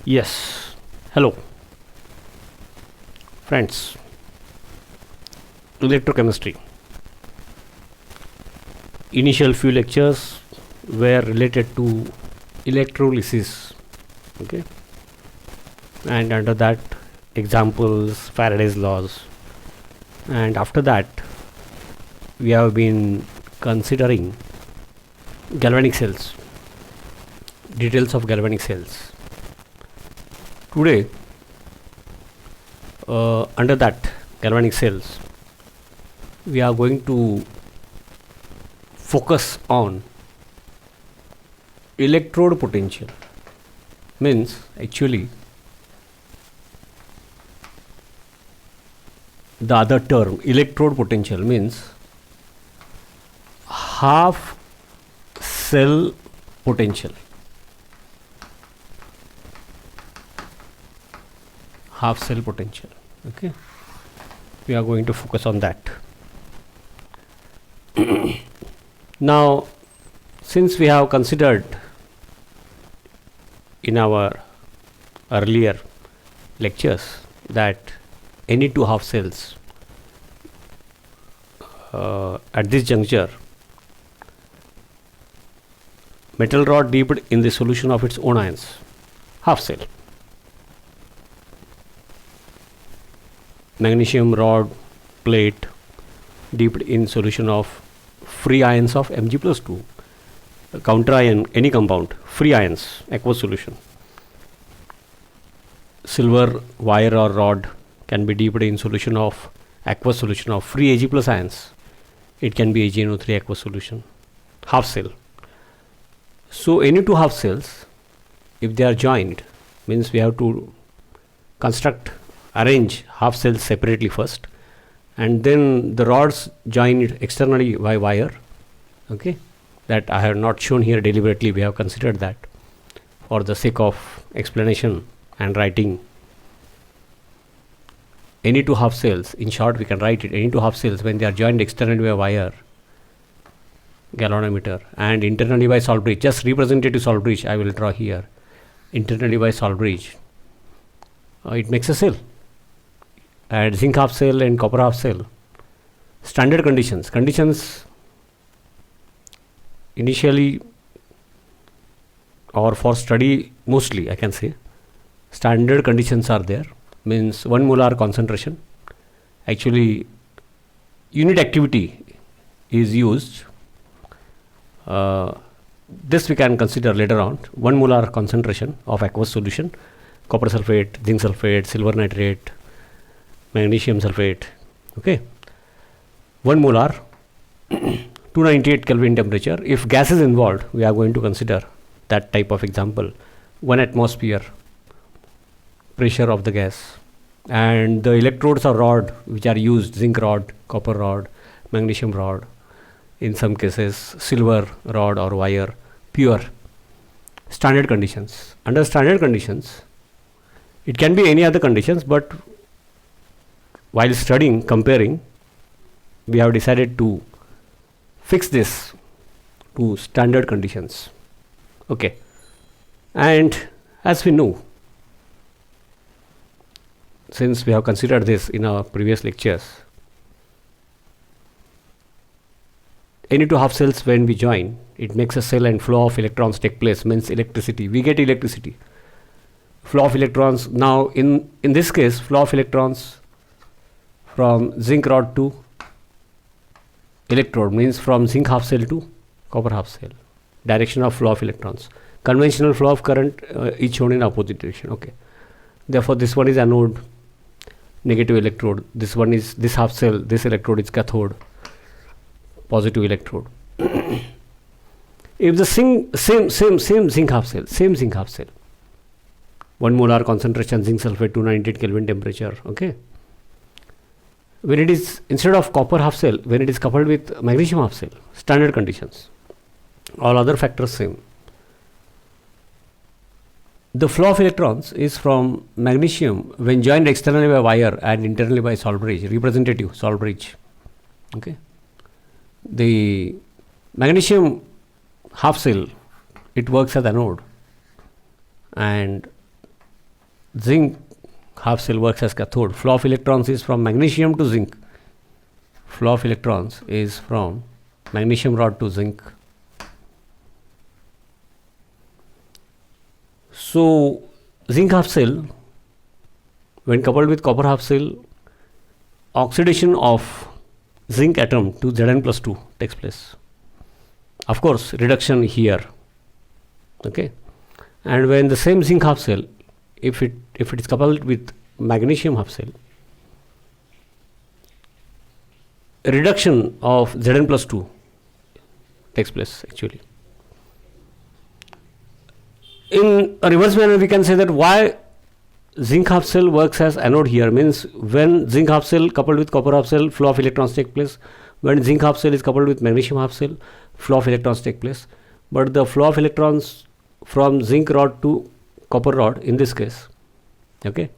Yes. Hello, friends. Electrochemistry. Initial few lectures were related to electrolysis. Okay. And under that, examples, Faraday's laws. And after that, we have been considering galvanic cells, details of galvanic cells. Today, under that galvanic cells, we are going to focus on electrode potential. Means actually the other term electrode potential means half cell potential. Half cell potential. Okay, we are going to focus on that. Now, since we have considered in our earlier lectures that any two half cells at this juncture, metal rod dipped in the solution of its own ions, half cell. Magnesium rod plate dipped in solution of free ions of Mg+2, counter ion, any compound, free ions, aqueous solution. Silver wire or rod can be dipped in solution of aqueous solution of free Ag+ ions. It can be AgNO3 aqueous solution, half cell. So any two half cells, if they are joined, means we have to arrange half cells separately first, and then the rods joined externally by wire. Okay, that I have not shown here deliberately, we have considered that for the sake of explanation and writing. Any two half cells, in short we can write it, any two half cells when they are joined externally by wire, galvanometer, and internally by salt bridge, just representative salt bridge I will draw here, internally by salt bridge, it makes a cell. And zinc half cell and copper half cell. Standard conditions initially or for study mostly, I can say standard conditions are there. Means 1 molar concentration, actually unit activity is used. This we can consider later on. 1 molar concentration of aqueous solution, copper sulfate, zinc sulfate, silver nitrate, magnesium sulfate. Okay, 1 molar 298 Kelvin temperature. If gas is involved, we are going to consider that type of example, 1 atmosphere pressure of the gas. And the electrodes or rod which are used, zinc rod, copper rod, magnesium rod, in some cases silver rod or wire, pure. Standard conditions. Under standard conditions, it can be any other conditions, but while studying, comparing, we have decided to fix this to standard conditions. Okay, and as we know, since we have considered this in our previous lectures, any two half cells when we join, it makes a cell and flow of electrons take place, means electricity, we get electricity, flow of electrons. Now in this case, flow of electrons from zinc rod to electrode, means from zinc half cell to copper half cell, direction of flow of electrons. Conventional flow of current is shown in opposite direction. Okay, therefore this one is anode, negative electrode, this one is this half cell, this electrode is cathode, positive electrode. If the same zinc half cell, 1 molar concentration zinc sulfate, 298 Kelvin temperature. Okay, when it is instead of copper half cell, when it is coupled with magnesium half cell, standard conditions, all other factors same. The flow of electrons is from magnesium when joined externally by wire and internally by salt bridge, representative salt bridge. Okay, the magnesium half cell, it works as anode, and zinc half cell works as cathode. Flow of electrons is from magnesium to zinc. Flow of electrons is from magnesium rod to zinc. So zinc half cell, when coupled with copper half cell, oxidation of zinc atom to Zn+2 takes place. Of course, reduction here. Okay, and when the same zinc half cell, if it is coupled with magnesium half cell, reduction of Zn+2 takes place actually. In a reverse manner, we can say that why zinc half cell works as anode here means when zinc half cell coupled with copper half cell, flow of electrons take place. When zinc half cell is coupled with magnesium half cell, flow of electrons take place. But the flow of electrons from zinc rod to copper rod in this case, okay,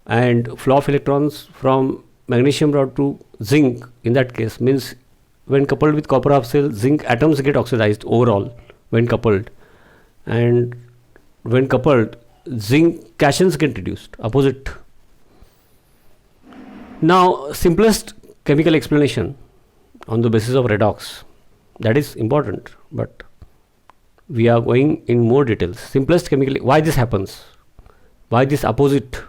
and flow of electrons from magnesium rod to zinc in that case means when coupled with copper half cell, zinc atoms get oxidized overall when coupled, and when coupled, zinc cations get reduced, opposite. Now, simplest chemical explanation on the basis of redox, that is important, but we are going in more details. Simplest chemical, why this happens, why this opposite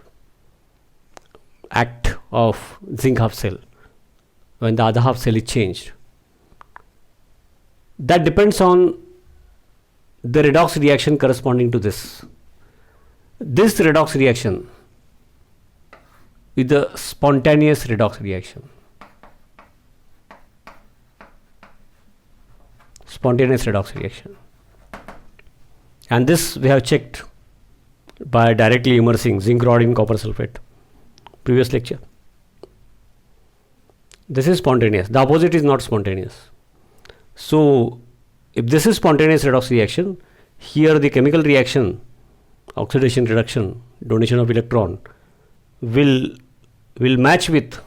act of zinc half cell when the other half cell is changed, that depends on the redox reaction corresponding to this. This redox reaction is the spontaneous redox reaction. Spontaneous redox reaction. And this we have checked by directly immersing zinc rod in copper sulfate. Previous lecture. This is spontaneous. The opposite is not spontaneous. So, if this is spontaneous redox reaction, here the chemical reaction, oxidation, reduction, donation of electron will match with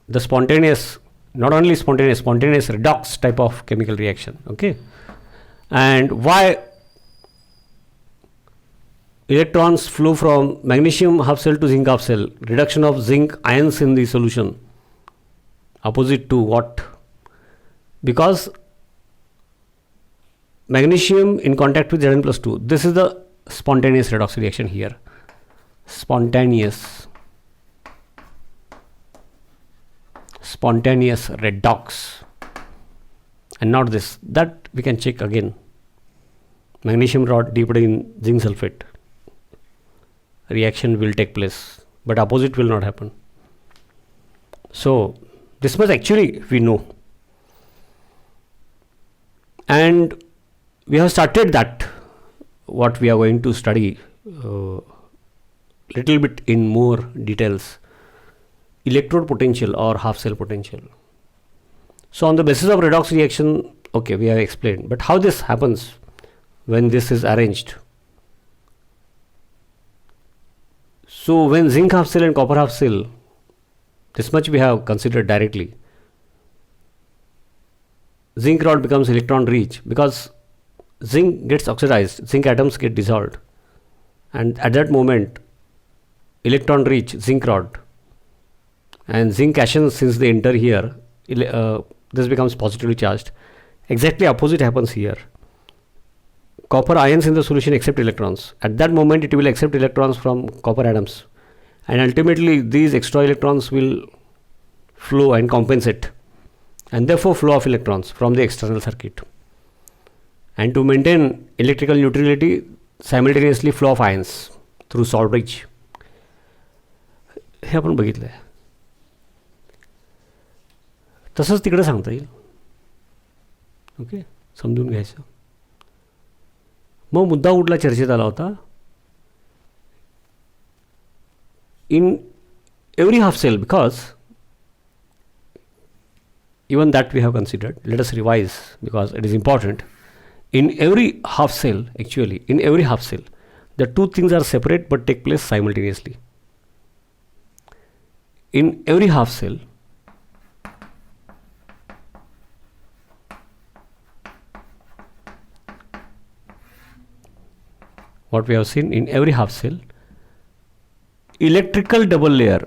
the spontaneous, not only spontaneous redox type of chemical reaction. Okay, and why electrons flow from magnesium half cell to zinc half cell, reduction of zinc ions in the solution, opposite to what? Because magnesium in contact with Zn+2, this is the spontaneous redox reaction here. Spontaneous redox, and not this. That we can check again. Magnesium rod dipped in zinc sulfate, reaction will take place, but opposite will not happen. So this much actually we know, and we have started that what we are going to study little bit in more details, electrode potential or half cell potential. So on the basis of redox reaction, okay, we have explained, but how this happens when this is arranged. So when zinc half cell and copper half cell, this much we have considered directly. Zinc rod becomes electron rich because zinc gets oxidized, zinc atoms get dissolved, and at that moment electron rich zinc rod and zinc cations, since they enter here, this becomes positively charged. Exactly opposite happens here. Copper ions in the solution accept electrons. At that moment it will accept electrons from copper atoms, and ultimately these extra electrons will flow and compensate, and therefore flow of electrons from the external circuit. And to maintain electrical neutrality, simultaneously flow of ions through salt bridge. हे आपण बघितलं आहे. तसंच तिकडे सांगता येईल. Okay, समजून घ्यायचं. मग मुद्दा कुठला चर्चेत आला होता? In every half cell, because even that we have considered, let us revise because it is important. In every half cell, actually, in every half cell, the two things are separate but take place simultaneously. In every half cell, what we have seen in every half cell, electrical double layer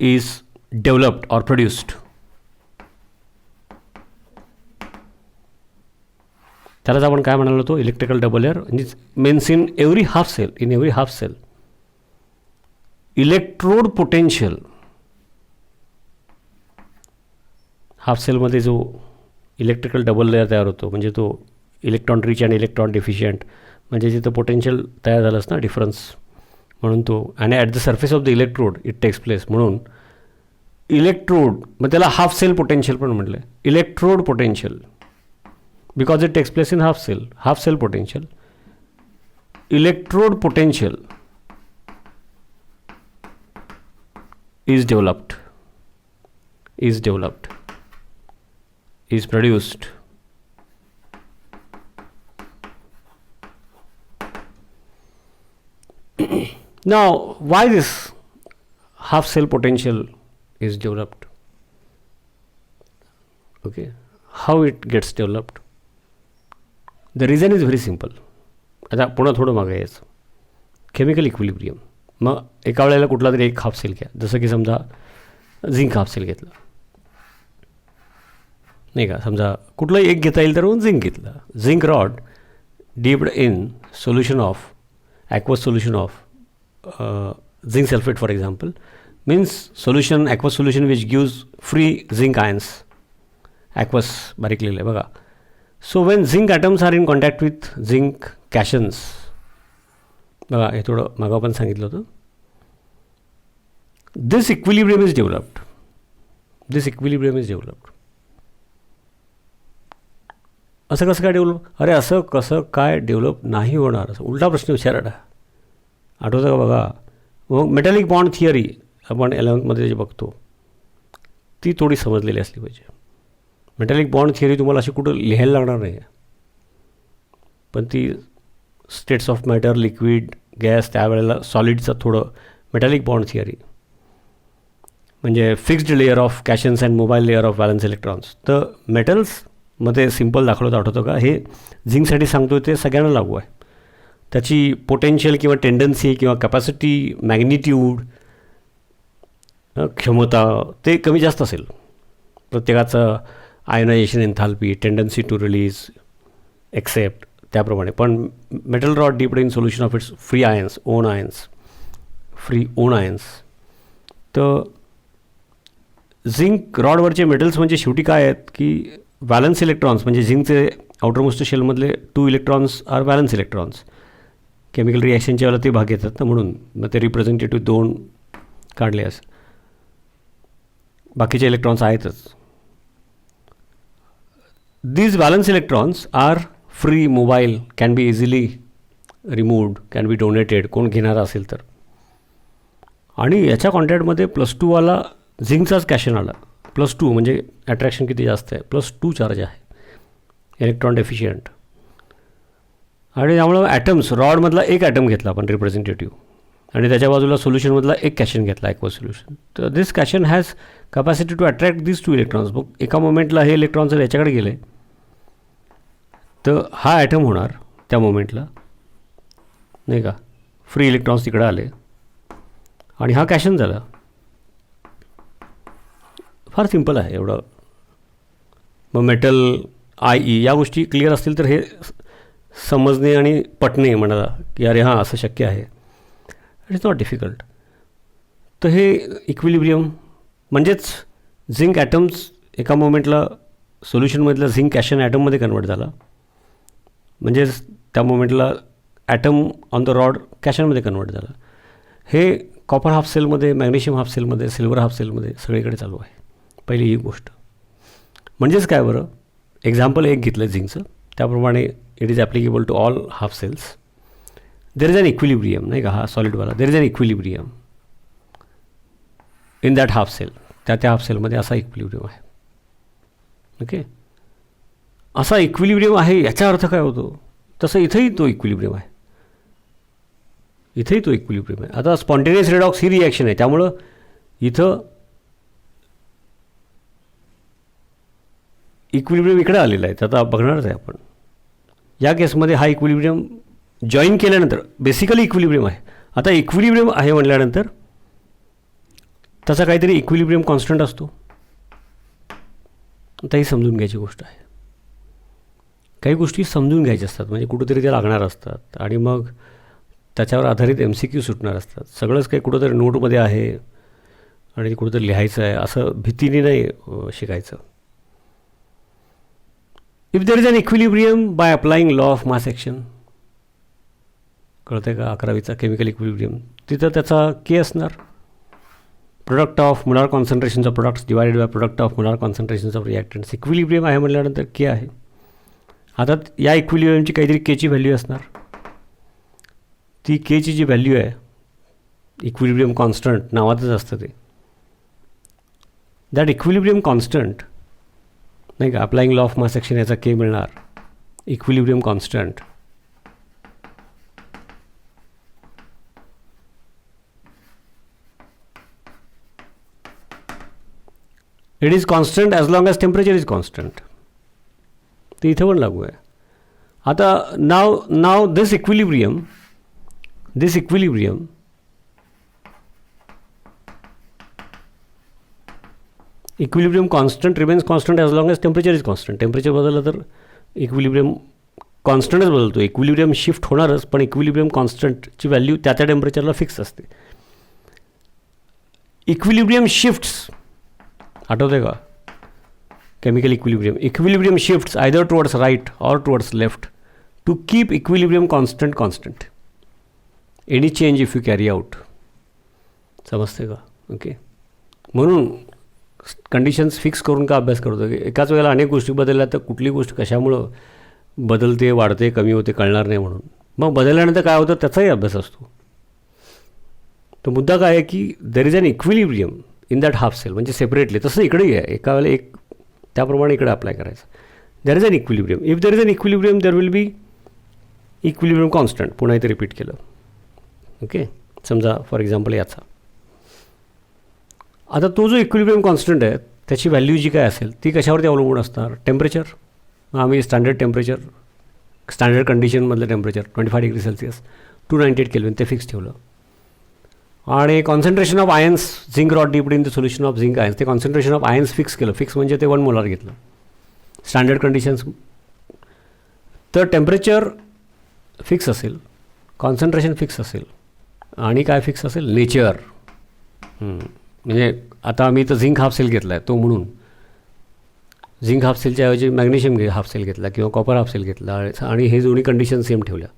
is developed or produced. त्यालाच आपण काय म्हणालो होतो, electrical double layer. Means in every half cell electrode potential, half सेलमध्ये जो electrical double layer तयार होतो, म्हणजे तो इलेक्ट्रॉन रिच आणि इलेक्ट्रॉन डिफिशियंट, म्हणजे जिथं पोटेन्शियल तयार झालंच ना, डिफरन्स, म्हणून तो, आणि at the surface of the electrode it takes place, म्हणून इलेक्ट्रोड, मग त्याला हाफ सेल पोटेन्शियल पण म्हटलं आहे. Electrode potential because it takes place in half cell potential. Electrode potential is developed, is produced. Now, why this half cell potential is developed? Okay, how it gets developed? The reason is very simple. आता पुन्हा थोडं मागे यायचं, chemical equilibrium. मग एका वेळेला कुठला तरी एक हाफ सेल घ्या, जसं की समजा झिंक हाफ सेल घेतला, नाही का, समजा कुठलाही एक घेता येईल तर मग झिंक घेतला. Zinc rod dipped in solution of aqueous solution of zinc sulphate for example, means solution, aqueous solution which gives free zinc ions. Aqueous बारीक लिहिलं आहे बघा. So when zinc atoms are in contact with zinc cations, बघा हे थोडं मागं आपण सांगितलं होतं, this equilibrium is developed. असं कसं काय डेव्हलप? अरे असं कसं काय डेव्हलप नाही होणार, असं उलटा प्रश्न विचारला. आठवतं का बघा, मग मेटॅलिक बॉन्ड थिअरी आपण 11th जे बघतो ती थोडी समजलेली असली पाहिजे. मेटॅलिक बॉन्ड थिअरी तुम्हाला अशी कुठं लिहायला लागणार नाही आहे, पण ती states of matter, liquid, gas, त्यावेळेला सॉलिडचं थोडं मेटॅलिक बॉन्ड थिअरी, म्हणजे fixed layer of cations and mobile layer of valence electrons. तर मेटल्समध्ये सिम्पल दाखवलं आठवतं का, हे झिंकसाठी सांगतो ते सगळ्यांना लागू आहे. त्याची पोटेन्शियल किंवा टेंडन्सी किंवा कॅपॅसिटी, मॅग्निट्यूड, क्षमता ते कमी जास्त असेल. प्रत्येकाचं ionization enthalpy, tendency to release, accept, त्याप्रमाणे. पण metal rod dipped in solution of its free own ions. तर झिंक रॉडवरचे मेटल्स म्हणजे शेवटी काय आहेत की व्हॅलन्स इलेक्ट्रॉन्स, म्हणजे झिंकचे आउटरमोस्ट शेलमधले 2 electrons are valence electrons. Chemical रिॲक्शनच्या वेळेला ते भाग घेतात ना, म्हणून मग ते रिप्रेझेंटेटिव्ह 2 काढले असं. बाकीचे इलेक्ट्रॉन्स आहेतच. These valence electrons are free, mobile, can be easily removed, can be donated, कोण घेणारा असेल तर. आणि याच्या कॉन्टॅक्टमध्ये +2वाला झिंकचाच कॅशन आला. +2 म्हणजे अट्रॅक्शन किती जास्त आहे, +2 चार्ज आहे, इलेक्ट्रॉन डेफिशियंट. आणि त्यामुळं ॲटम्स, रॉडमधला एक ॲटम घेतला आपण रिप्रेझेंटेटिव्ह, आणि त्याच्या बाजूला सोल्युशनमधला एक कॅशन घेतला, ॲक्वस सोल्युशन. तर this cation has capacity to attract this 2 electrons. मग एका मोमेंटला हे इलेक्ट्रॉन जर याच्याकडे गेले तर हा ॲटम होणार त्या मोमेंटला, नाही का, फ्री इलेक्ट्रॉन्स तिकडे आले आणि हा कॅशन झाला. फार सिम्पल आहे एवढं. मग मेटल, IE या गोष्टी क्लिअर असतील तर हे समजणे आणि पटणे म्हणाला की अरे हां असं शक्य आहे. It is not difficult. तर हे इक्विलिब्रियम म्हणजेच झिंक ॲटम्स एका मोमेंटला सोल्युशनमधलं झिंक कॅशन ॲटममध्ये कन्वर्ट झाला, म्हणजेच त्या मोमेंटला ॲटम ऑन द रॉड कॅशनमध्ये कन्वर्ट झाला. हे कॉपर हाफ सेलमध्ये, मॅग्नेशियम हाफ सेलमध्ये, सिल्वर हाफ सेलमध्ये सगळीकडे चालू आहे. पहिली ही गोष्ट. म्हणजेच काय बरं, एक्झाम्पल एक घेतलं झिंकचं, त्याप्रमाणे it is applicable to all half cells. There is an equilibrium, नाही का, हा सॉलिडवाला, there is an equilibrium in that half cell. त्या हाफ सेलमध्ये असा इक्विलिब्रियम आहे. ओके, असा इक्विलिब्रियम आहे याचा अर्थ काय होतो, तसं इथंही तो इक्विलिब्रियम आहे. आता स्पॉन्टेनियस रेडॉक्स ही रिॲक्शन आहे, त्यामुळं इथं इक्विलिब्रियम इकडे आलेला आहे, तर आता बघणारच आहे आपण. या केसमध्ये हा इक्विलिब्रियम जॉईन केल्यानंतर बेसिकली इक्विलिब्रियम आहे. आता इक्विलिब्रियम आहे म्हटल्यानंतर त्याचा काहीतरी इक्विलिब्रियम कॉन्स्टंट असतो. आता ही समजून घ्यायची गोष्ट आहे. काही गोष्टी समजून घ्यायच्या असतात, म्हणजे कुठंतरी ते लागणार असतात आणि मग त्याच्यावर आधारित MCQ सुटणार असतात. सगळंच काही कुठंतरी नोटमध्ये आहे आणि कुठंतरी लिहायचं आहे असं भीतीने नाही शिकायचं. If there is an equilibrium by applying law of mass action, कळतं आहे का, 11वीचा केमिकल इक्विलिब्रियम, तिथं त्याचा के असणार, प्रोडक्ट ऑफ मोलार कॉन्सन्ट्रेशनचा products divided by product of molar कॉन्सन्ट्रेशनचा रिॲक्टंट्स. इक्विलिब्रियम आहे म्हटल्यानंतर के आहे. आता या इक्विलिब्रियमची काहीतरी केची व्हॅल्यू असणार. ती केची जी व्हॅल्यू आहे, इक्विलिब्रियम कॉन्स्टंट नावातच असतं ते, दॅट इक्विलिब्रियम कॉन्स्टंट नाही का, applying law of mass action याचा के मिळणार, equilibrium constant it is constant as long as temperature is constant. ते इथं पण लागू आहे. आता नाव this equilibrium constant remains constant as long as temperature is constant. Temperature बदललं तर इक्विलिब्रियम कॉन्स्टंटच बदलतो. इक्विलिब्रियम शिफ्ट होणारच, पण इक्विलिब्रियम कॉन्स्टंटची व्हॅल्यू त्या टेम्परेचरला फिक्स असते. इक्विलिब्रियम शिफ्ट्स, आठवतं आहे का, chemical equilibrium shifts either towards right or towards left to keep equilibrium constant. Any change if you carry out. समजते का? ओके. म्हणून कंडिशन्स फिक्स करून का अभ्यास करतो की एकाच वेळेला अनेक गोष्टी बदलल्या तर कुठली गोष्ट कशामुळं बदलते, वाढते, कमी होते कळणार नाही. म्हणून मग बदलल्यानंतर काय होतं त्याचाही अभ्यास असतो. तो मुद्दा काय आहे की there is an equilibrium in that half cell, म्हणजे सेपरेटली. तसं इकडेही आहे, एका वेळेला एक त्याप्रमाणे इकडे अप्लाय करायचं. There is an equilibrium. If there is an equilibrium there will be equilibrium constant. पुन्हा इथे रिपीट केलं. ओके. समजा फॉर एक्झाम्पल याचा, आता तो जो इक्विलिब्रियम कॉन्स्टंट आहे त्याची व्हॅल्यू जी काय असेल ती कशावरती अवलंबून असणार? टेम्परेचर. आम्ही स्टँडर्ड टेम्परेचर, स्टँडर्ड कंडिशनमधलं टेम्परेचर 25 डिग्री सेल्सिअस 298 केल्विन ते फिक्स ठेवलं. आणि concentration of ions zinc rod dipped in the solution of zinc ions, ते कॉन्सन्ट्रेशन ऑफ आयन्स फिक्स केलं. फिक्स म्हणजे ते 1 मोलार घेतलं स्टँडर्ड कंडिशन्स. तर टेम्परेचर फिक्स असेल, कॉन्सन्ट्रेशन फिक्स असेल आणि काय फिक्स असेल? नेचर. म्हणजे आता आम्ही तर झिंक हाफ सेल घेतला आहे, तो म्हणून झिंक हाफ सेलच्या ऐवजी मॅग्नेशियम हाफ सेल घेतला किंवा कॉपर हाफ सेल घेतला आणि हे दोन्ही कंडिशन सेम ठेवल्या,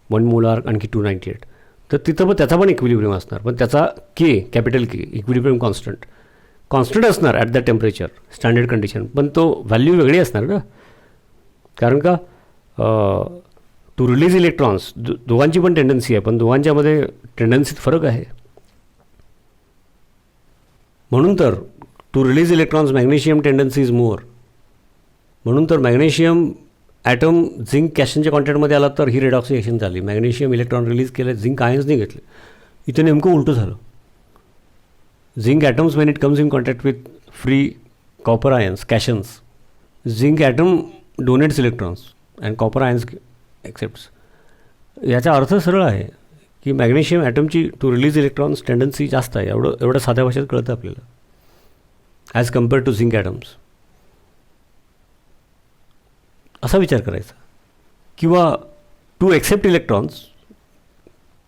1 मोलार आणखी 298. तर तिथं पण त्याचा पण इक्विलिब्रियम असणार, पण त्याचा के, कॅपिटल के, इक्विलिब्रियम कॉन्स्टंट असणार at the temperature standard condition, पण तो व्हॅल्यू वेगळी असणार ना. कारण का टू रिलीज इलेक्ट्रॉन्स, दोघांची पण टेंडन्सी आहे, पण दोघांच्यामध्ये टेंडन्सीत फरक आहे. म्हणून तर to release electrons magnesium tendency is more. म्हणून तर मॅग्नेशियम ॲटम झिंक कॅशनच्या कॉन्टॅक्टमध्ये आला तर ही रेडॉक्स रिएक्शन झाली. मॅग्नेशियम इलेक्ट्रॉन रिलीज केले, झिंक आयन्सने घेतले. इथे नेमकं उलटं झालं. Zinc atoms when it comes in contact with free copper ions cations, zinc atom donates electrons and copper ions accepts. याचा अर्थ सरळ आहे की मॅग्नेशियम ॲटमची टू रिलीज इलेक्ट्रॉन्स टेंडन्सी जास्त आहे. एवढं साध्या भाषेत कळतं आपल्याला as compared to zinc atoms. असा विचार करायचा. किंवा to accept electrons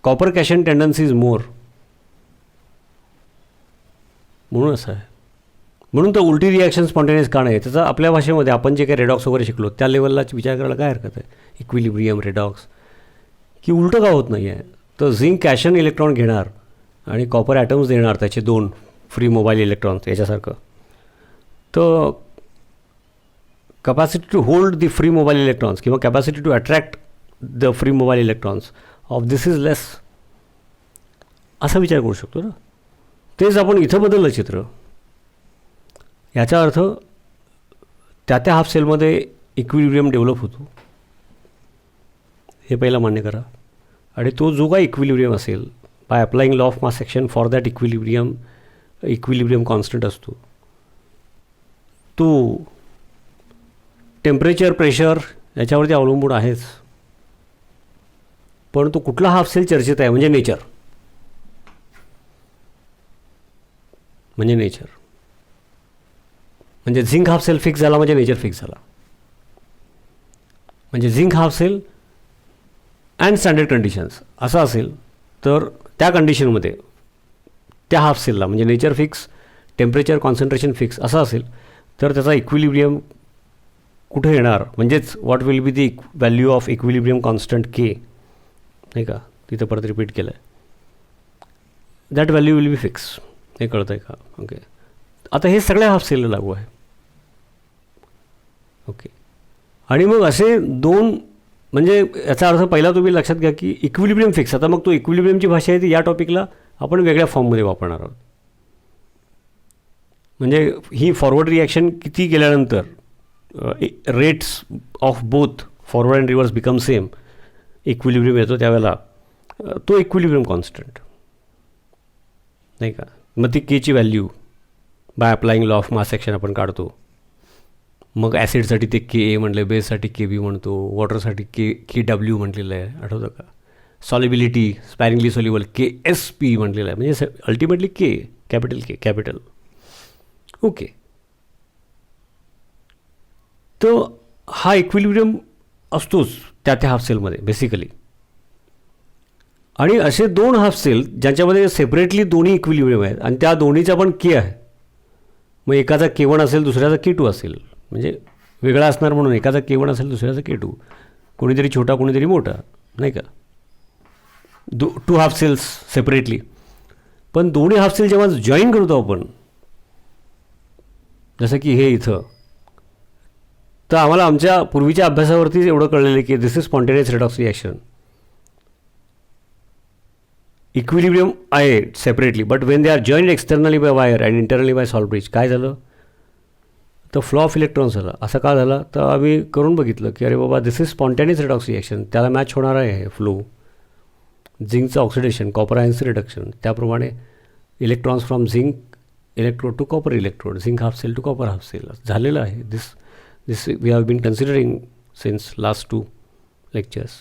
copper cation tendency is more. म्हणून असं आहे. म्हणून तर उलटी रिॲक्शन स्पॉन्टेनियस का नाही, त्याचा आपल्या भाषेमध्ये आपण जे काही रेडॉक्स वगैरे शिकलो त्या लेवललाच विचार करायला काय हरकत आहे. इक्विलिब्रियम, रेडॉक्स, की उलटं का होत नाही आहे. तर झिंक कॅशन इलेक्ट्रॉन घेणार आणि कॉपर ॲटम्स देणार त्याचे 2 फ्री मोबाईल इलेक्ट्रॉन्स याच्यासारखं. तर capacity to hold the free mobile electrons किंवा capacity to attract the free mobile electrons of this is less, असा विचार करू शकतो ना. तेच आपण इथं बदललं चित्र. याचा अर्थ त्या हाफ सेलमध्ये इक्विलिब्रियम डेव्हलप होतो, हे पहिला मान्य करा. आणि तो जो काय इक्विलिब्रियम असेल bye applying law of mass action for that equilibrium constant असतो. तो टेम्परेचर, प्रेशर याच्यावरती अवलंबून आहेच. परंतु कुठला हाफ सेल चर्चेत आहे म्हणजे नेचर. म्हणजे झिंक हाफ सेल फिक्स झाला म्हणजे नेचर फिक्स झाला. म्हणजे zinc half cell and standard conditions असं असेल तर त्या कंडिशनमध्ये त्या हाफ सेलला म्हणजे nature fix, temperature, concentration fix असं असेल तर त्याचा इक्विलिब्रियम कुठे येणार, म्हणजेच what will be the value of equilibrium constant K, नाही का, तिथं परत रिपीट केलं आहे. That value will be fix. हे कळतं आहे का? ओके. आता हे सगळ्या हाफ सेलला लागू आहे. ओके. आणि मग असे दोन, म्हणजे याचा अर्थ पहिला तुम्ही लक्षात घ्या की इक्विलिब्रियम फिक्स. आता मग तो इक्विलिब्रियमची भाषा आहे ती या टॉपिकला आपण वेगळ्या फॉर्ममध्ये वापरणार आहोत. म्हणजे ही फॉरवर्ड रिॲक्शन किती गेल्यानंतर rates of both forward and reverse become same, equilibrium येतो त्यावेळेला तो इक्विलिब्रियम कॉन्स्टंट, नाही का. मग ती केची value bye applying law of mass action आपण काढतो. मग ॲसिडसाठी ते के ए म्हटलं, बेससाठी के बी म्हणतो, वॉटरसाठी के डब्ल्यू म्हटलेलं आहे, आठवतं का. सॉलिबिलिटी स्पॅरिंगली सॉल्युबल के एस पी म्हटलेलं आहे, म्हणजे अल्टिमेटली के कॅपिटल. ओके. तर हा इक्विलिब्रियम असतोच त्या हाफ सेलमध्ये बेसिकली. आणि असे दोन हाफ सेल ज्यांच्यामध्ये सेपरेटली दोन्ही इक्विलिब्रियम आहेत आणि त्या दोन्हीचा पण के आहे. मग एकाचा के1 असेल, दुसऱ्याचा के2 असेल, म्हणजे वेगळा असणार म्हणून एकाचा के1 असेल, दुसऱ्याचा के2, कोणीतरी छोटा कोणीतरी मोठा, नाही का. Two half cells separately. पण दोन्ही हाफ सेल जेव्हा जॉईन करतो आपण, जसं की हे इथं, तर आम्हाला आमच्या पूर्वीच्या अभ्यासावरतीच एवढं कळलेलं की this is spontaneous redox reaction. Equilibrium आहे separately, but when they are joined externally by wire and internally by salt bridge, काय झालं तर फ्लो ऑफ इलेक्ट्रॉन्स झाला. असं का झाला तर आम्ही करून बघितलं की अरे बाबा this is spontaneous redox reaction, त्याला मॅच होणार आहे फ्लो. झिंकचं ऑक्सिडेशन, कॉपर आयन्सचं रिडक्शन, त्याप्रमाणे electrons from zinc electrode to copper electrode, zinc half cell to copper half cell झालेलं आहे. This we have been considering since last 2 lectures.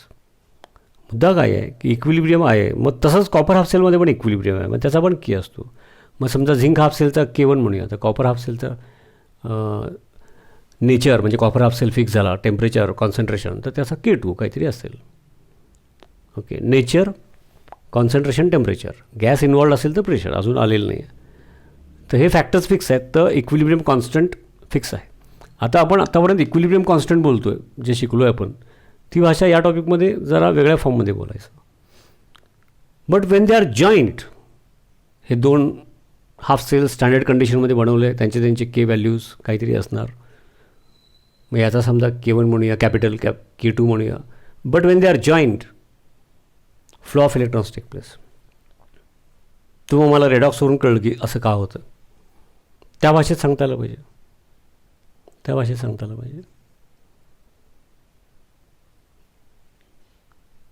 मुद्दा काय आहे की इक्विलिब्रियम आहे. मग तसंच कॉपर हाफ सेलमध्ये पण इक्विलिब्रियम आहे, मग त्याचा पण के असतो. मग समजा झिंक हाफ सेलचा के1 म्हणूया, तर कॉपर हाफ सेलचा नेचर म्हणजे कॉपर हाफ सेल फिक्स झाला, टेम्परेचर, कॉन्सन्ट्रेशन, तर त्याचा के2 काहीतरी असेल. Okay. Nature, concentration, temperature, gas involved असेल तर प्रेशर अजून आलेलं नाही आहे. तर हे फॅक्टर्स फिक्स आहेत, तर इक्विलिब्रियम कॉन्स्टंट फिक्स आहे. आता आपण आत्तापर्यंत इक्विलिब्रियम कॉन्स्टंट बोलतो आहे, जे शिकलो आहे आपण, ती भाषा या टॉपिकमध्ये जरा वेगळ्या फॉर्ममध्ये बोलायचं. But when they are joint, हे दोन हाफ सेल स्टँडर्ड कंडिशनमध्ये बनवले, त्यांचे के व्हॅल्यूज काहीतरी असणार. मग याचा समजा के1 म्हणूया, कॅपिटल के2 म्हणूया. But when they are joint, flow of electrons take place. तो मला रेडॉक्सवरून कळलं की असं का होतं. त्या भाषेत सांगता आलं पाहिजे,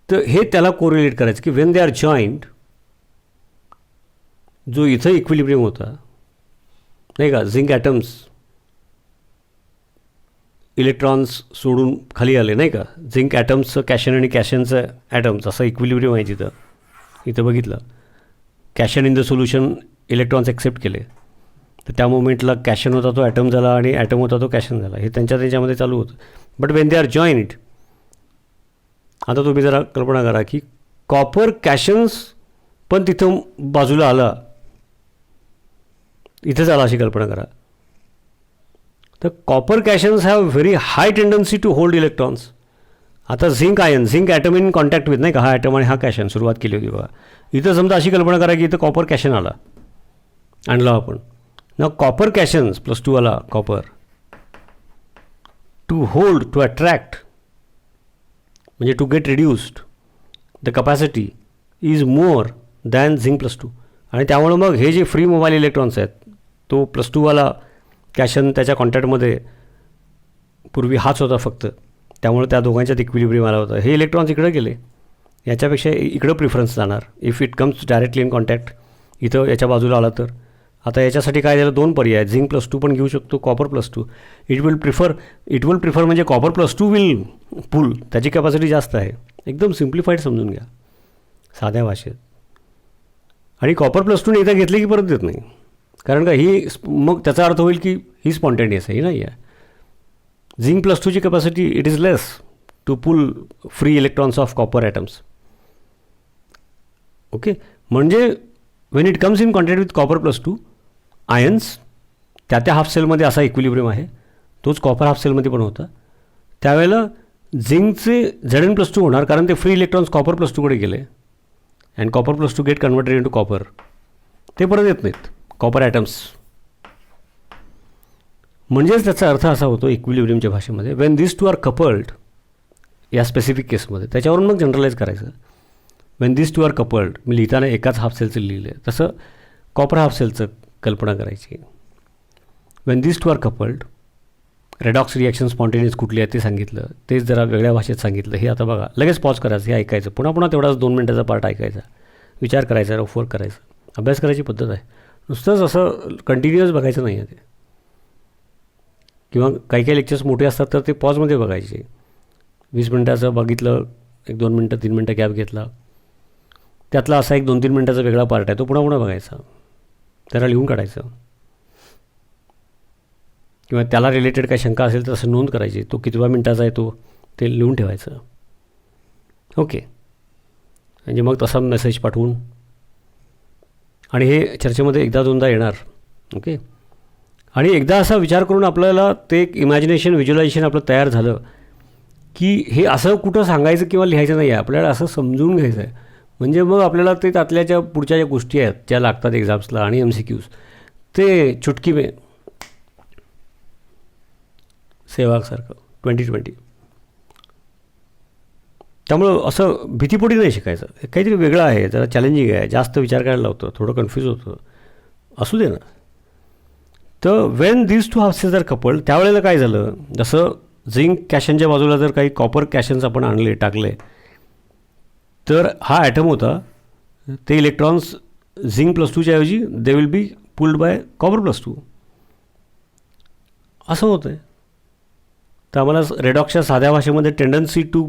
तर हे त्याला कोरिलेट करायचं की वेन दे आर जॉईंट, जो इथं इक्विलिब्रियम होता, नाही का, झिंक ॲटम्स इलेक्ट्रॉन्स सोडून खाली आले, नाही का. झिंक ॲटम्सचं कॅशन आणि कॅशनचं ॲटम्स असं इक्विलिब्रियम आहे तिथं. इथं बघितलं cation in the solution, electrons accept केले, तर त्या मोमेंटला कॅशन होता तो ॲटम झाला आणि ॲटम होता तो कॅशन झाला. हे त्यांच्यामध्ये चालू होतं. But when they are joint, आता तुम्ही जरा कल्पना करा की कॉपर कॅशन्स पण तिथं बाजूला आला, इथंच आला, अशी कल्पना करा. तर copper cations have very high tendency to hold electrons. आता zinc ion, zinc atom in contact with, नाही का, हा ॲटम आणि हा कॅशन सुरुवात केली होती बघा. इथं समजा अशी कल्पना करा की इथं कॉपर कॅशन आणला आपण ना, कॉपर कॅशन्स +2 आला copper, to hold, to attract, म्हणजे to get reduced the capacity is more than zinc +2. आणि त्यामुळे मग हे जे फ्री मोबाईल इलेक्ट्रॉन्स आहेत, तो +2 वाला कॅशन त्याच्या कॉन्टॅक्टमध्ये पूर्वी हाच होता फक्त, त्यामुळे त्या दोघांच्यात इक्विलिब्रियम आला होता. हे इलेक्ट्रॉन्स इकडे गेले, याच्यापेक्षा इकडं प्रिफरन्स जाणार. If it comes directly in contact, इथं याच्या बाजूला आला तर आता याच्यासाठी काय झालं, 2 पर्याय, झिंक +2 पण घेऊ शकतो, कॉपर +2. इट विल प्रिफर म्हणजे कॉपर +2 विल पुल, त्याची कॅपॅसिटी जास्त आहे. एकदम सिम्प्लिफाईड समजून घ्या साध्या भाषेत. आणि कॉपर +2 एकदा घेतली की परत देत नाही, कारण का ही मग त्याचा अर्थ होईल की ही स्पॉन्टेनियस आहे, ही नाही आहे. झिंक +2ची capacity it is less to pull free electrons of copper atoms. Okay, म्हणजे when it comes in contact with copper +2 ions, त्या हाफ सेलमध्ये असा इक्विलिब्रियम आहे, तोच कॉपर हाफ सेलमध्ये पण होता. त्यावेळेला झिंकचे Zn+2 होणार, कारण ते फ्री इलेक्ट्रॉन्स कॉपर +2कडे गेले and copper +2 get converted into copper. ते परत येत नाहीत कॉपर ॲटम्स. म्हणजेच त्याचा अर्थ असा होतो इक्विलिब्रियमच्या भाषेमध्ये, when this two are coupled, या स्पेसिफिक केसमध्ये. त्याच्यावरून मग जनरलाइज करायचं. When this two are coupled, मी लिहिताना एकाच हाफ सेलचं लिहिलं आहे, तसं कॉपर हाफ सेलचं कल्पना करायची. When this two are coupled, redox reaction spontaneous कुठली आहे ते सांगितलं, तेच जरा वेगळ्या भाषेत सांगितलं. हे आता बघा, लगेच पॉज करायचं, हे ऐकायचं, पुन्हा तेवढाच 2 मिनटाचा पार्ट ऐकायचा, विचार करायचा, रफवर करायचं. अभ्यास करायची पद्धत आहे, नुसतंच असं कंटिन्युअस बघायचं नाही आहे ते. किंवा काही लेक्चर्स मोठे असतात तर ते पॉजमध्ये बघायचे. 20 मिनटाचं बघितलं, 1-2 मिनटं 3 मिनटं गॅप घेतला, त्यातला असा 1-2-3 मिनटाचा वेगळा पार्ट आहे, तो पुन्हा बघायचा, त्याला लिहून काढायचं. किंवा त्याला रिलेटेड काही शंका असेल तर असं नोंद करायची, तो कितव्या मिनटाचा आहे तो ते लिहून ठेवायचं. ओके, म्हणजे मग तसा मेसेज पाठवून, आणि हे चर्चेमध्ये 1-2दा येणार. ओके, आणि एकदा असा विचार करून आपल्याला ते एक इमॅजिनेशन, व्हिज्युअलायझेशन आपलं तयार झालं की हे असं कुठं सांगायचं किंवा लिहायचं नाही आहे, आपल्याला असं समजून घ्यायचं आहे. म्हणजे मग आपल्याला ते त्यातल्या ज्या पुढच्या ज्या गोष्टी आहेत ज्या लागतात एक्झाम्सला आणि MCQs, ते चुटकी में सेवागसारखं 2020. त्यामुळं असं भीतीपोटी नाही शिकायचं, काहीतरी वेगळं आहे, जरा चॅलेंजिंग आहे, जास्त विचार करायला लावतं, थोडं कन्फ्यूज होतं, असू दे ना. तर when this two half cells are coupled, त्यावेळेला काय झालं, जसं झिंक कॅशनच्या बाजूला जर काही कॉपर कॅशन्स आपण आणले, टाकले, तर हा ॲटम होता, ते इलेक्ट्रॉन्स झिंक +2च्या ऐवजी they will be pulled by copper +2. असं होतं आहे. तर आम्हाला रेडॉक्सच्या साध्या भाषेमध्ये tendency to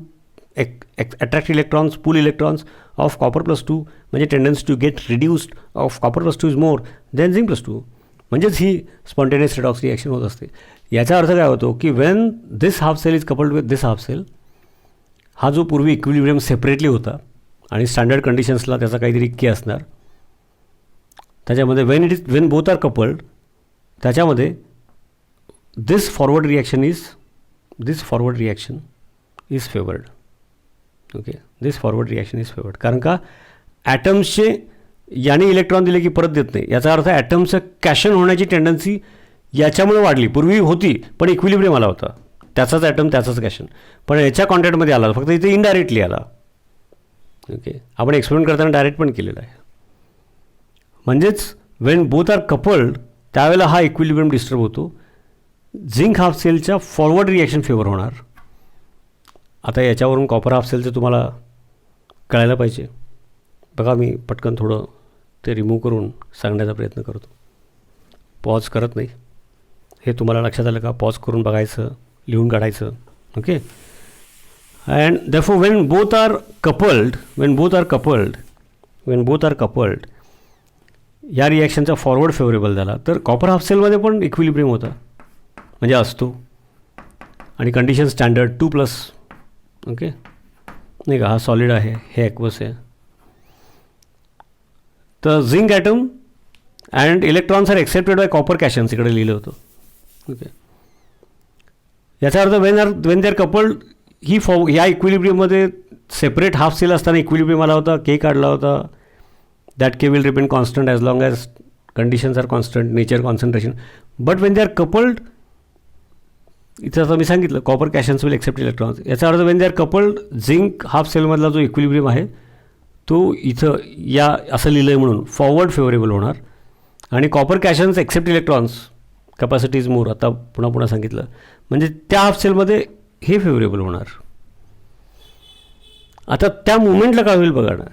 attract electrons, pull electrons of copper +2, म्हणजे tendency to get reduced of copper +2 is more than zinc +2. म्हणजेच ही स्पॉन्टेनियस रेडॉक्स रिॲक्शन होत असते. याचा अर्थ काय होतो की when this half cell is coupled with this half cell, हा जो पूर्वी इक्विलिब्रियम सेपरेटली होता आणि स्टँडर्ड कंडिशन्सला त्याचा काहीतरी के असणार, त्याच्यामध्ये वेन बोथ आर कपल्ड, त्याच्यामध्ये this forward reaction is favoured. Okay, this forward reaction is favoured, कारण का ॲटम्सचे याने इलेक्ट्रॉन दिले की परत देत नाही, याचा अर्थ ॲटमचं कॅशन होण्याची टेंडन्सी याच्यामुळे वाढली. पूर्वी होती पण इक्विलिब्रियम आला होता, त्याचाच ॲटम त्याचाच कॅशन, पण याच्या कॉन्टॅक्टमध्ये आला, फक्त इथे इनडायरेक्टली आला. ओके, आपण एक्सपेरिमेंट करताना डायरेक्ट पण केलेला आहे. म्हणजेच वेन बोथ आर कपल्ड, त्यावेळेला हा इक्विलिब्रियम डिस्टर्ब होतो, झिंक हाफ सेलच्या फॉरवर्ड रिॲक्शन फेवर होणार. आता याच्यावरून कॉपर हाफ सेलचं तुम्हाला कळायला पाहिजे. बघा, मी पटकन थोडं ते रिमूव्ह करून सांगण्याचा प्रयत्न करतो, पॉज करत नाही. हे तुम्हाला लक्षात आलं का? पॉज करून बघायचं, लिहून काढायचं. Okay, and therefore when both are coupled या रिॲक्शनचा फॉरवर्ड फेवरेबल झाला तर कॉपर हाफ सेलमध्ये पण इक्विलिब्रियम होता, म्हणजे असतो, आणि कंडिशन स्टँडर्ड 2+. ओके, नाही का, हा सॉलिड आहे, हे ॲक्वस आहे. तर zinc atom and electrons are accepted by copper cations, इकडे लिहिलं होतं. ओके, याचा अर्थ वेन दे आर कपल्ड, ही ह्या इक्विलिब्रियममध्ये सेपरेट हाफ सेल असताना इक्विलिब्रियम आला होता, के काढला होता, that K will remain constant as long as conditions are constant, nature concentration. But when they are coupled, इथं आता मी सांगितलं copper cations will accept electrons, याचा अर्थ when they are coupled, zinc half सेलमधला जो इक्विलिब्रियम आहे तो इथं या असं लिहिलं आहे म्हणून फॉरवर्ड फेवरेबल होणार, आणि copper cations accept electrons, capacity is more, आता पुन्हा सांगितलं, म्हणजे त्या हाफ सेलमध्ये हे फेवरेबल होणार. आता त्या मुवमेंटला काय होईल बघा ना,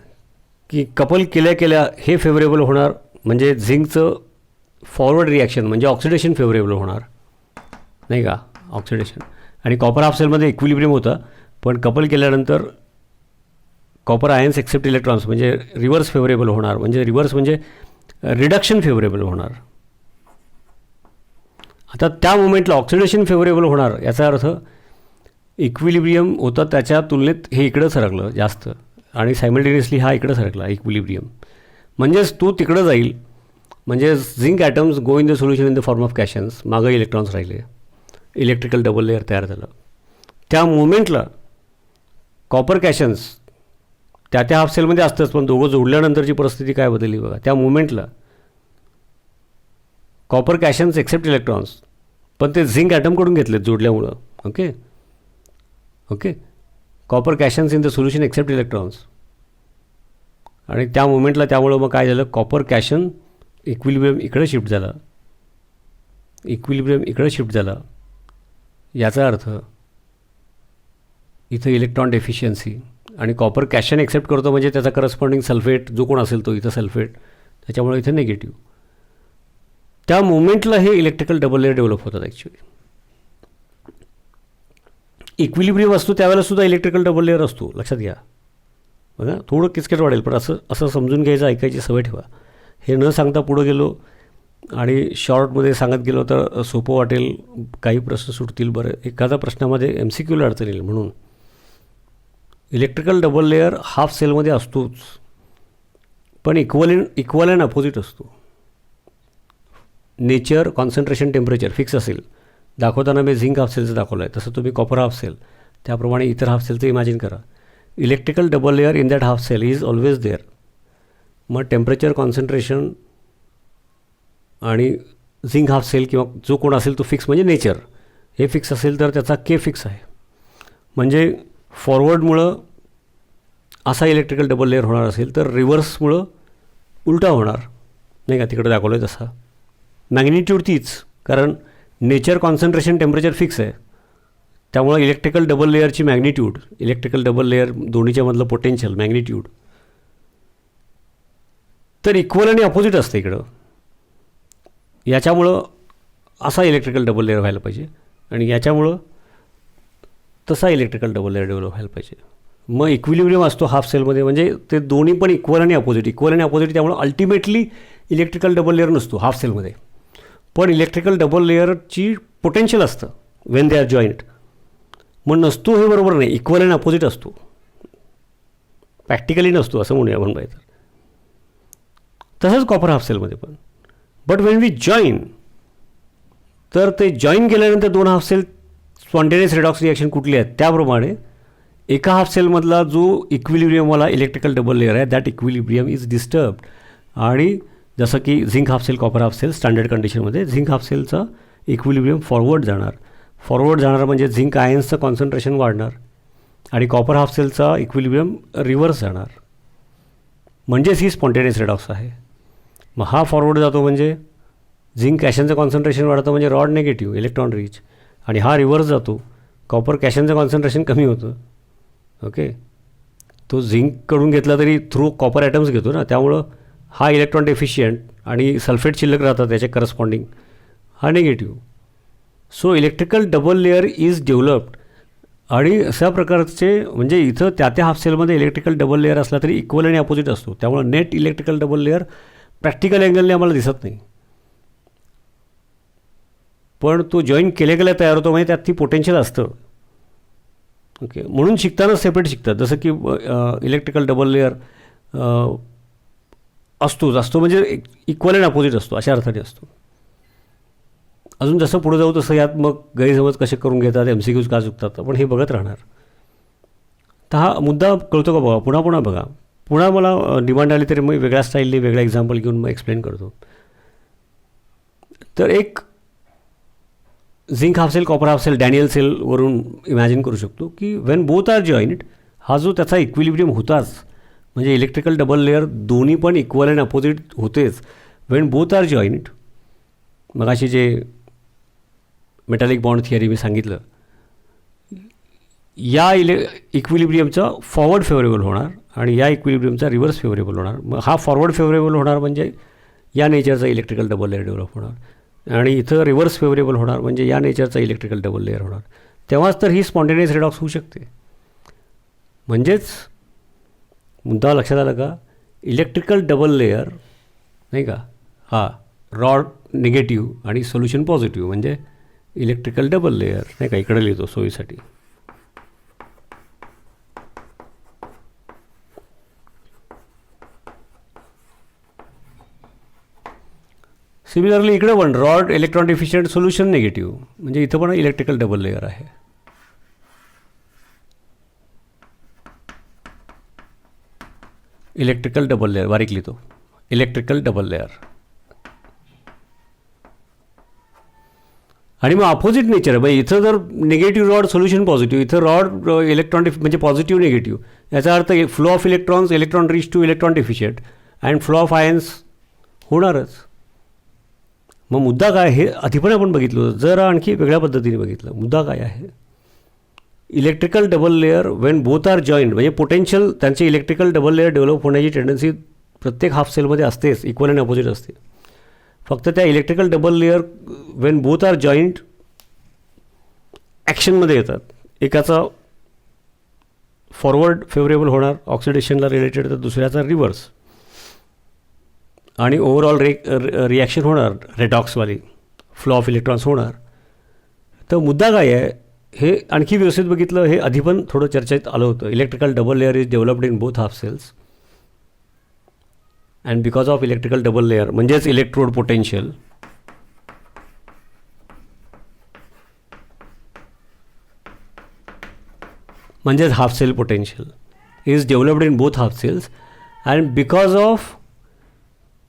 की कपल केल्या हे फेवरेबल होणार, म्हणजे झिंकचं फॉरवर्ड रिॲक्शन म्हणजे ऑक्सिडेशन फेवरेबल होणार, नाही का, ऑक्सिडेशन. आणि कॉपर हाफ सेलमध्ये इक्विलिब्रियम होतं, पण कपल केल्यानंतर कॉपर आयन्स एक्सेप्ट इलेक्ट्रॉन्स म्हणजे रिव्हर्स फेवरेबल होणार, म्हणजे रिव्हर्स म्हणजे रिडक्शन फेवरेबल होणार. आता त्या मोमेंटला ऑक्सिडेशन फेवरेबल होणार, याचा अर्थ इक्विलिब्रियम होतं त्याच्या तुलनेत हे इकडं सरकलं जास्त आणि सायमल्टेनियसली हा इकडं सरकला इक्विलिब्रियम, म्हणजेच तो तिकडं जाईल. म्हणजे zinc atoms go in the solution in the form of cations, मागं इलेक्ट्रॉन्स राहिले, इलेक्ट्रिकल डबल लेअर तयार झालं. त्या मोमेंटला कॉपर कॅशन्स त्या हाफ सेलमध्ये असतंच, पण दोघं जोडल्यानंतरची परिस्थिती काय बदलली बघा. त्या मोमेंटला कॉपर कॅशन्स एक्सेप्ट इलेक्ट्रॉन्स, पण ते झिंक ॲटमकडून घेतलेत जोडल्यामुळं. Okay okay copper cations in the solution accept electrons, आणि त्या मोमेंटला त्यामुळं मग काय झालं, कॉपर कॅशन इक्विलिब्रियम इकडे शिफ्ट झाला, इक्विलिब्रियम इकडे शिफ्ट झाला. याचा अर्थ इथं इलेक्ट्रॉन डेफिशियन्सी, आणि कॉपर कॅशन एक्सेप्ट करतो म्हणजे त्याचा करस्पॉन्डिंग सल्फेट जो कोण असेल तो इथं सल्फेट, त्याच्यामुळे इथे निगेटिव्ह. त्या मोमेंटला हे इलेक्ट्रिकल डबल लेअर डेव्हलप होतात. ॲक्च्युली इक्विलिब्रियम असतो त्यावेळेलासुद्धा इलेक्ट्रिकल डबल लेअर असतो, लक्षात घ्या. बघा थोडं किचकट वाढेल, पण असं समजून घ्यायचं, ऐकायची सवय ठेवा. हे न सांगता पुढं गेलो आणि शॉर्टमध्ये सांगत गेलो तर सोपं वाटेल, काही प्रश्न सुटतील. बरं, एखाद्या प्रश्नामध्ये MCQला अडचण येईल. म्हणून इलेक्ट्रिकल डबल लेअर हाफ सेलमध्ये असतोच, पण इक्वल अँड अपोजिट असतो. नेचर, कॉन्सन्ट्रेशन, टेम्परेचर फिक्स असेल. दाखवताना मी झिंक हाफ सेलचं दाखवलं आहे, तसं तुम्ही कॉपर हाफ सेल, त्याप्रमाणे इतर हाफ सेलचं इमॅजिन करा. Electrical double layer in that half cell is always there. मग टेम्परेचर, कॉन्सन्ट्रेशन आणि झिंक हाफ सेल किंवा जो कोण असेल तो फिक्स, म्हणजे नेचर हे फिक्स असेल तर त्याचा के फिक्स आहे. म्हणजे फॉरवर्डमुळं असा इलेक्ट्रिकल डबल लेअर होणार असेल तर रिव्हर्समुळं उलटा होणार, नाही का, तिकडे दाखवलं आहे तसा. मॅग्निट्यूड तीच, कारण नेचर, कॉन्सन्ट्रेशन, टेम्परेचर फिक्स आहे. त्यामुळं इलेक्ट्रिकल डबल लेअरची मॅग्निट्यूड, इलेक्ट्रिकल डबल लेअर दोन्हीच्या मधलं पोटेन्शियल मॅग्निट्यूड तर इक्वल आणि अपोजिट असतं इकडं. याच्यामुळं असा इलेक्ट्रिकल डबल लेअर व्हायला पाहिजे आणि याच्यामुळं तसा इलेक्ट्रिकल डबल लेअर डेव्हलप व्हायला पाहिजे. मग इक्विलिब्रियम असतो हाफ सेलमध्ये, म्हणजे ते दोन्ही पण इक्वल आणि अपोजिट, त्यामुळं अल्टिमेटली इलेक्ट्रिकल डबल लेअर नसतो हाफ सेलमध्ये, पण इलेक्ट्रिकल डबल लेअरची पोटेन्शियल असतं वेन दे आर जॉईंट. मग नसतो हे बरोबर नाही, इक्वल अँड अपोजिट असतो, प्रॅक्टिकली नसतो असं म्हणूया आपण पाहिजे. तसंच कॉपर हाफ सेलमध्ये पण. बट वेन वी जॉईन, तर ते जॉईन केल्यानंतर दोन half cell spontaneous redox reaction कुठली आहेत, त्याप्रमाणे एका हाफ सेलमधला जो इक्विलिब्रियमवाला इलेक्ट्रिकल डबल लेअर आहे दॅट इक्विलिब्रियम इज डिस्टर्ब्ड. आणि जसं की zinc half cell, copper half cell standard कंडिशनमध्ये झिंक हाफ सेलचा इक्विलिब्रियम फॉरवर्ड जाणार म्हणजे झिंक आयन्सचं कॉन्सन्ट्रेशन वाढणार आणि कॉपर हाफ सेलचा इक्विलिब्रियम रिव्हर्स जाणार, म्हणजेच ही स्पॉन्टेनियस रिडॉक्स आहे. मग हा फॉरवर्ड जातो म्हणजे झिंक कॅशनचं कॉन्सन्ट्रेशन वाढतं म्हणजे रॉड नेगेटिव्ह, इलेक्ट्रॉन रिच, आणि हा रिव्हर्स जातो, कॉपर कॅशनचं कॉन्सन्ट्रेशन कमी होतं. ओके, तो झिंककडून घेतला तरी थ्रू कॉपर ॲटम्स घेतो ना, त्यामुळं हा इलेक्ट्रॉन डेफिशियंट आणि सल्फेट शिल्लक राहतात त्याचे करस्पॉन्डिंग, हा negative. So electrical double layer is developed. आणि अशा प्रकारचे म्हणजे इथं त्या हाफ सेलमध्ये इलेक्ट्रिकल डबल लेअर असला तरी इक्वल आणि अपोजिट असतो, त्यामुळं net electrical double layer practical अँगलने आम्हाला दिसत नाही, पण तो जॉईन केल्या तयार होतो, म्हणजे त्यात ती पोटेन्शियल असतं. ओके, म्हणून शिकताना सेपरेट शिकतात. जसं की इलेक्ट्रिकल डबल लेअर असतो म्हणजे इक्वल अँड अपोजिट असतो, अशा अर्थाने असतो. अजून जसं पुढे जाऊ तसं यात मग गैरसमज कसे करून घेतात, MCQs का चुकतात, पण हे बघत राहणार. तर हा मुद्दा कळतो का बघा, पुन्हा बघा. पुन्हा मला डिमांड आली तरी मग वेगळ्या स्टाईलने वेगळा एक्झाम्पल घेऊन मग एक्सप्लेन करतो. तर एक zinc half cell, copper half cell, Daniell सेलवरून इमॅजिन करू शकतो की वेन बोथ आर जॉईंट, हा जो त्याचा इक्विलिब्रियम होताच, म्हणजे इलेक्ट्रिकल डबल लेअर दोन्ही पण इक्वल अँड अपोजिट होतेच. वेन बोथ आर जॉईंट, मग अशी जे मेटॅलिक बॉन्ड थिअरी मी सांगितलं, या इक्विलिब्रियमचा फॉरवर्ड फेवरेबल होणार आणि या इक्विलिब्रियमचा रिव्हर्स फेवरेबल होणार. मग हा फॉरवर्ड फेवरेबल होणार म्हणजे या नेचरचा इलेक्ट्रिकल डबल लेअर डेव्हलप होणार आणि इथं रिव्हर्स फेवरेबल होणार म्हणजे या नेचरचा इलेक्ट्रिकल डबल लेअर होणार. तेव्हाच तर ही स्पॉन्टेनियस रेडॉक्स होऊ शकते. म्हणजेच मुद्दा लक्षात आला का, इलेक्ट्रिकल डबल लेअर नाही का, हा रॉड निगेटिव्ह आणि सोल्युशन पॉझिटिव्ह म्हणजे इलेक्ट्रिकल डबल लेअर नाही का, इकडे लिहितो सोयीसाठी. सिमिलरली इकडे पण rod electron deficient solution negative म्हणजे इथं पण इलेक्ट्रिकल डबल लेअर आहे. इलेक्ट्रिकल डबल लेअर बारीक लिहितो, इलेक्ट्रिकल डबल लेअर. आणि मग अपोजिट नेचर आहे. म्हणजे इथं जर निगेटिव्ह रॉड सोल्युशन पॉझिटिव्ह, इथं रॉड इलेक्ट्रॉन म्हणजे पॉझिटिव्ह निगेटिव्ह, याचा अर्थ flow of electrons electron reach two electron deficient and flow of ions होणारच. मग मुद्दा काय हे आधी पण आपण बघितलं, जर आणखी वेगळ्या पद्धतीने बघितलं. मुद्दा काय आहे, electrical double layer when both are joint म्हणजे पोटेन्शियल त्यांचे इलेक्ट्रिकल डबल लेअर डेव्हलप होण्याची टेंडन्सी प्रत्येक हाफ सेलमध्ये असतेच, इक्वल आणि अपोजिट असते. फक्त त्या electrical double layer when both are joint ॲक्शनमध्ये येतात. एकाचा फॉरवर्ड फेवरेबल होणार ऑक्सिडेशनला रिलेटेड, तर दुसऱ्याचा रिव्हर्स, आणि ओव्हरऑल रिॲक्शन होणार रेडॉक्सवाली, फ्लो ऑफ इलेक्ट्रॉन्स होणार. तर मुद्दा काय आहे हे आणखी व्यवस्थित बघितलं, हे आधी पण थोडं चर्चेत आलं होतं. Electrical double layer is developed in both half cells and because of electrical double layer म्हणजेच इलेक्ट्रोड पोटेन्शियल म्हणजेच half cell potential is developed in both half cells and because of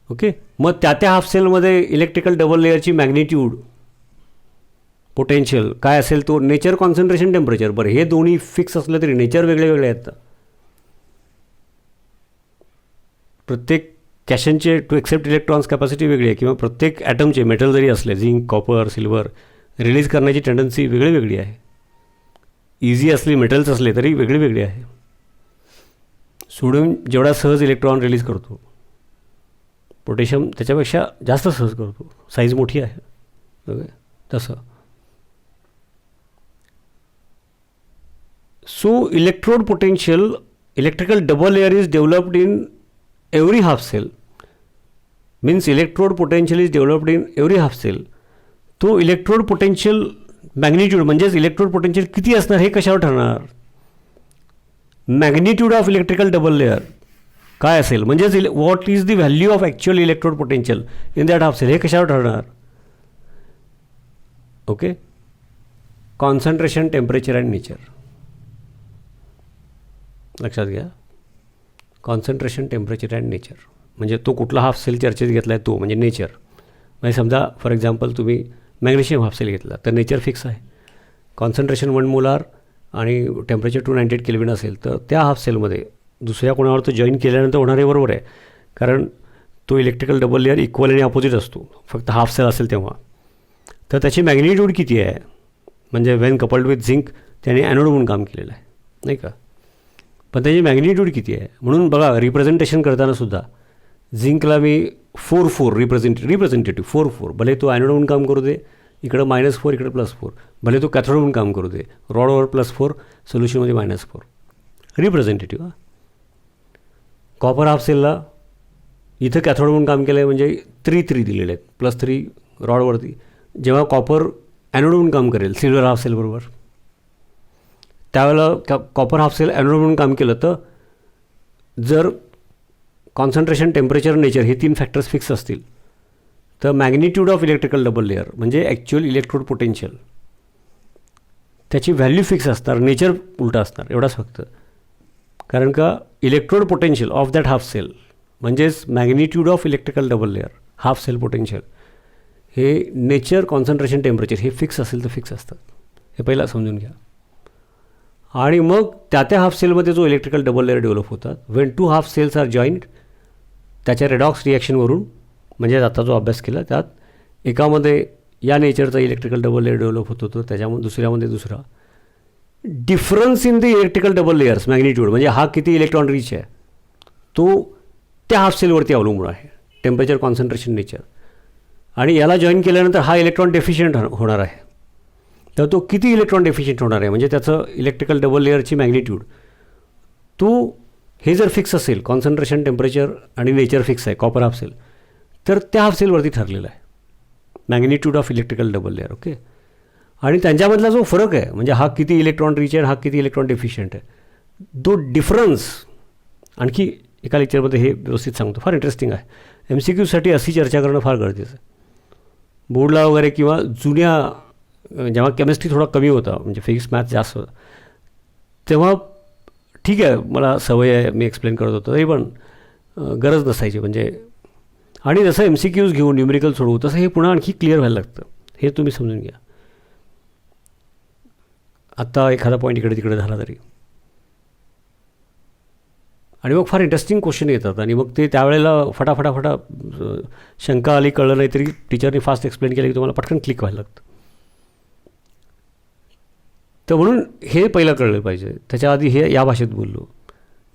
okay. मग त्या हाफ सेलमध्ये electrical double लेअरची magnitude potential काय असेल तो nature concentration temperature. बरं, हे दोन्ही फिक्स असलं तरी नेचर वेगळे वेगळे आहेत. प्रत्येक कॅशनचे टू एक्सेप्ट इलेक्ट्रॉन्स कॅपॅसिटी वेगळी आहे, किंवा प्रत्येक ॲटमचे मेटल जरी असले झिंक कॉपर सिल्वर रिलीज करण्याची टेंडन्सी वेगळी वेगळी आहे. इझी असली मेटल्स असले तरी वेगळी वेगळी आहे. सोडियम जेवढा सहज इलेक्ट्रॉन रिलीज करतो, पोटॅशियम त्याच्यापेक्षा जास्त सहज करतो, साईज मोठी आहे. ओके, तसं. So electrode potential electrical double layer is developed in every half cell means electrode potential is developed in every half cell. तो इलेक्ट्रोड पोटेन्शियल मॅग्निट्यूड म्हणजेच इलेक्ट्रोड पोटेन्शियल किती असणार हे कशावर ठरणार. Magnitude of electrical double layer काय असेल म्हणजेच what is the value of actual electrode potential in that half cell हे कशावर ठरणार. Okay, concentration temperature and nature लक्षात घ्या. कॉन्सन्ट्रेशन टेम्परेचर अँड नेचर म्हणजे तो कुठला हाफ सेल चर्चेत घेतला आहे तो म्हणजे नेचर. म्हणजे समजा फॉर एक्झाम्पल तुम्ही मॅग्नेशियम हाफ सेल घेतला तर नेचर फिक्स आहे. कॉन्सन्ट्रेशन 1 मोलार आणि टेम्परेचर 298 केल्विन असेल तर त्या हाफ सेलमध्ये दुसऱ्या कोणावर तो जॉईन केल्यानंतर होणारे बरोबर आहे, कारण तो इलेक्ट्रिकल डबल लेअर इक्वल आणि अपोजिट असतो फक्त हाफ सेल असेल तेव्हा. तर त्याची मॅग्निट्यूड किती आहे म्हणजे वेन कपल्ड विथ झिंक त्याने ॲनोड म्हणून काम केलेलं आहे नाही का. पण त्याची मॅग्निट्यूड किती आहे म्हणून बघा रिप्रेझेंटेशन करताना सुद्धा झिंकला मी 4 रिप्रेझेंटेटिव्ह 4 भले तो ॲनोड म्हणून काम करू दे, इकडं -4 इकडे +4, भले तो कॅथोड म्हणून काम करू दे, रॉडवर +4 सोल्युशनमध्ये -4 रिप्रेझेंटेटिव्ह. कॉपर हाफ सेलला इथं कॅथोड म्हणून काम केलं आहे म्हणजे 3 दिलेले आहेत +3 रॉडवरती. जेव्हा कॉपर ॲनोड म्हणून काम करेल सिल्वर हाफ सेलबरोबर त्यावेळेला कॉपर हाफ सेल ॲनोड म्हणून काम केलं तर जर कॉन्सन्ट्रेशन टेम्परेचर नेचर हे 3 फॅक्टर्स फिक्स असतील तर magnitude of electrical double layer म्हणजे ॲक्च्युअल इलेक्ट्रोड पोटेन्शियल त्याची व्हॅल्यू फिक्स असणार, नेचर उलटा असणार एवढाच फक्त. कारण का electrode potential of that half cell म्हणजेच magnitude of electrical double layer half cell potential हे नेचर कॉन्सन्ट्रेशन टेम्परेचर हे फिक्स असेल तर फिक्स असतात. हे पहिला समजून घ्या. आणि मग त्या हाफ सेलमध्ये जो इलेक्ट्रिकल डबल लेअर डेव्हलप होतात when 2 half cells are joint त्याच्या रेडॉक्स रिॲक्शनवरून म्हणजे आता जो अभ्यास केला त्यात एकामध्ये या नेचरचा इलेक्ट्रिकल डबल लेअर डेव्हलप होत होतो, त्याच्यामध्ये दुसऱ्यामध्ये दुसरा. Difference in the electrical double layers magnitude म्हणजे हा किती इलेक्ट्रॉन रिच आहे तो त्या हाफ सेलवरती अवलंबून आहे. Temperature, concentration, nature. आणि याला जॉईन केल्यानंतर हा इलेक्ट्रॉन डेफिशियंट होणार आहे. तर तो किती इलेक्ट्रॉन डेफिशियंट होणार आहे म्हणजे त्याचं इलेक्ट्रिकल डबल लेअरची मॅग्निट्यूड, तो हे जर फिक्स असेल, कॉन्सन्ट्रेशन, टेम्परेचर आणि नेचर फिक्स आहे कॉपर हाफ सेल, तर त्या हाफ सेलवरती ठरलेला आहे magnitude of electrical double layer. Okay. आणि त्यांच्यामधला जो फरक आहे म्हणजे हा किती इलेक्ट्रॉन रिच आहे, हा किती इलेक्ट्रॉन डेफिशियंट आहे, तो डिफरन्स आणखी एका लेक्चरमध्ये हे व्यवस्थित सांगतो. फार इंटरेस्टिंग आहे. MCQसाठी अशी चर्चा करणं फार गरजेचं आहे. बोर्डला वगैरे किंवा जुन्या जेव्हा केमिस्ट्री थोडा कमी होता म्हणजे फिजिक्स मॅथ जास्त होता तेव्हा ठीक आहे, मला सवय आहे, मी एक्सप्लेन करत होतो, तरी पण गरज नसायची म्हणजे. आणि जसं MCQs घेऊन न्यूमेरिकल सोडवू तसं हे पुन्हा आणखी क्लिअर व्हायला लागतं, हे तुम्ही समजून घ्या. आत्ता एखादा पॉईंट इकडे तिकडे झाला तरी, आणि मग फार इंटरेस्टिंग क्वेश्चन येतात आणि मग ते त्यावेळेला फटाफटा शंका आली, कळलं नाही तरी टीचरने फास्ट एक्सप्लेन केलं की तुम्हाला पटकन क्लिक व्हायला लागतं. तर म्हणून हे पहिलं कळलं पाहिजे. त्याच्या आधी हे या भाषेत बोललो.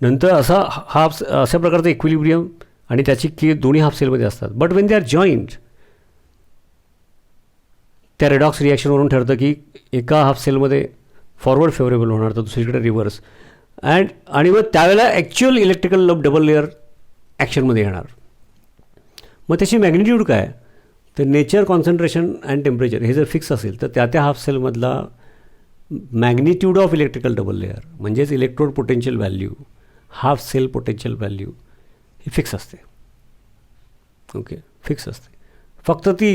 नंतर अशा प्रकारचं इक्विलिब्रियम आणि त्याची की दोन्ही हाफ सेलमध्ये असतात. But when they are joint, त्या रेडॉक्स रिॲक्शनवरून ठरतं की एका हाफ सेलमध्ये फॉरवर्ड फेवरेबल होणार तर दुसरीकडे रिव्हर्स. आणि मग त्यावेळेला ॲक्च्युअल इलेक्ट्रिकल डबल लेअर ॲक्शनमध्ये येणार. मग त्याची मॅग्निट्यूड काय, तर नेचर, कॉन्सन्ट्रेशन अँड टेम्परेचर हे जर फिक्स असेल तर त्या हाफ सेलमधला magnitude of electrical double layer म्हणजेच electrode potential value, half cell potential value ही फिक्स असते. ओके, फिक्स असते. फक्त ती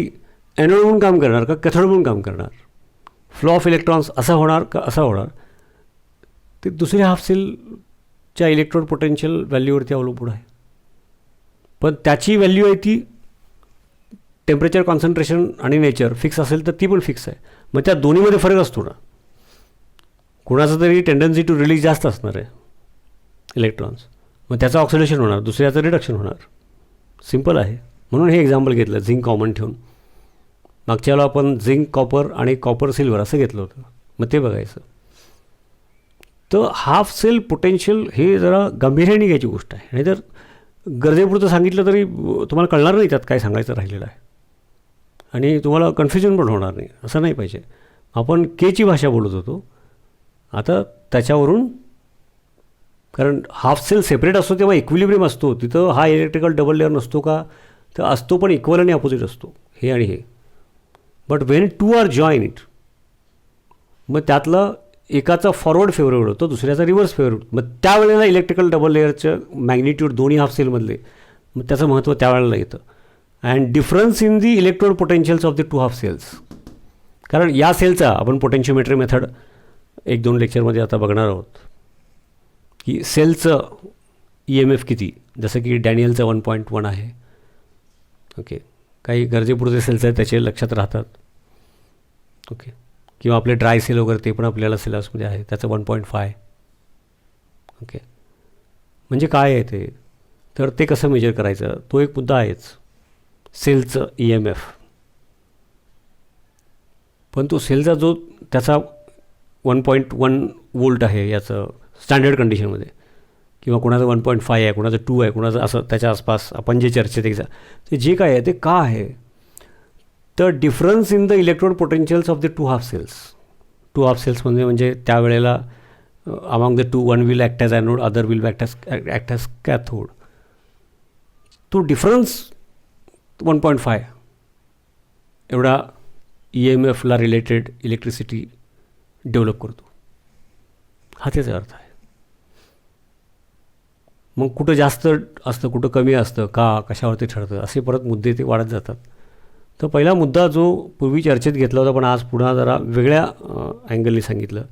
एनोड म्हणून काम करणार का कॅथोड म्हणून काम करणार, फ्लो ऑफ इलेक्ट्रॉन्स असा होणार का असा होणार, ते दुसऱ्या हाफ सेलच्या इलेक्ट्रोड पोटेन्शियल व्हॅल्यूवरती अवलंबून आहे. पण त्याची व्हॅल्यू आहे ती टेम्परेचर, कॉन्सन्ट्रेशन आणि नेचर फिक्स असेल तर ती पण फिक्स आहे. मग त्या दोन्हीमध्ये फरक असतो ना. कुणाचं तरी टेंडन्सी टू रिलीज जास्त असणार आहे इलेक्ट्रॉन्स, मग त्याचं ऑक्सिडेशन होणार, दुसऱ्याचं रिडक्शन होणार. सिम्पल आहे. म्हणून हे एक्झाम्पल घेतलं झिंक कॉमन ठेवून. मागच्या वेळेला आपण झिंक कॉपर आणि कॉपर सिल्वर असं घेतलं होतं, मग ते बघायचं. तर हाफ सेल पोटेन्शियल हे जरा गांभीर्याने घ्यायची गोष्ट आहे. नाही तर गरजेपुरतं सांगितलं तरी तुम्हाला कळणार नाही त्यात काय सांगायचं राहिलेलं आहे आणि तुम्हाला कन्फ्युजन पण होणार नाही. असं नाही पाहिजे. आपण केची भाषा बोलत होतो, आता त्याच्यावरून, कारण हाफ सेल सेपरेट असतो तेव्हा इक्विलिब्रियम असतो, तिथं हा इलेक्ट्रिकल डबल लेअर नसतो का, तर असतो पण इक्वल आणि अपोजिट असतो, हे आणि हे. But when two are joint, मग त्यातलं एकाचा फॉरवर्ड फेवरेबल होतो, दुसऱ्याचा रिव्हर्स फेवरेबल. मग त्यावेळेला इलेक्ट्रिकल डबल लेअरचं मॅग्निट्यूड दोन्ही हाफ सेलमधले, मग त्याचं महत्त्व त्यावेळेला येतं. And difference in the electrode potentials of the two half cells. कारण या सेलचा आपण पोटेन्शियोमेट्री मेथड 1-2 लेक्चरमध्ये आता बघणार आहोत की सेलचं EMF किती, जसं की डॅनियलचं 1.1 आहे. ओके, काही गरजेपुरते सेल्स आहेत त्याचे लक्षात राहतात. ओके, किंवा आपले ड्राय सेल वगैरे ते पण आपल्याला सिलेबसमध्ये आहे, त्याचं 1.5. ओके, म्हणजे काय आहे ते, तर ते कसं मेजर करायचं तो एक मुद्दा आहेच, सेलचं EMF. पण तो सेलचा जो त्याचा 1.1 वोल्ट आहे याचं स्टँडर्ड कंडिशनमध्ये, किंवा कोणाचं 1.5 आहे, कोणाचं 2 आहे, कोणाचं असं त्याच्या आसपास आपण जे चर्चेत ते जे काय आहे ते का आहे, तर difference in the electrode potentials of the two half cells. Two half cells म्हणजे त्यावेळेला among the two, one will act as anode, other will act as cathode. तो डिफरन्स 1.5 एवढा EMFला रिलेटेड इलेक्ट्रिसिटी डेव्हलप करतो, हा त्याचा अर्थ आहे. मग कुठं जास्त असतं, कुठं कमी असतं, का कशावरती ठरतं, असे परत मुद्दे ते वाढत जातात. तर पहिला मुद्दा जो पूर्वी चर्चेत घेतला होता पण आज पुन्हा जरा वेगळ्या अँगलने सांगितलं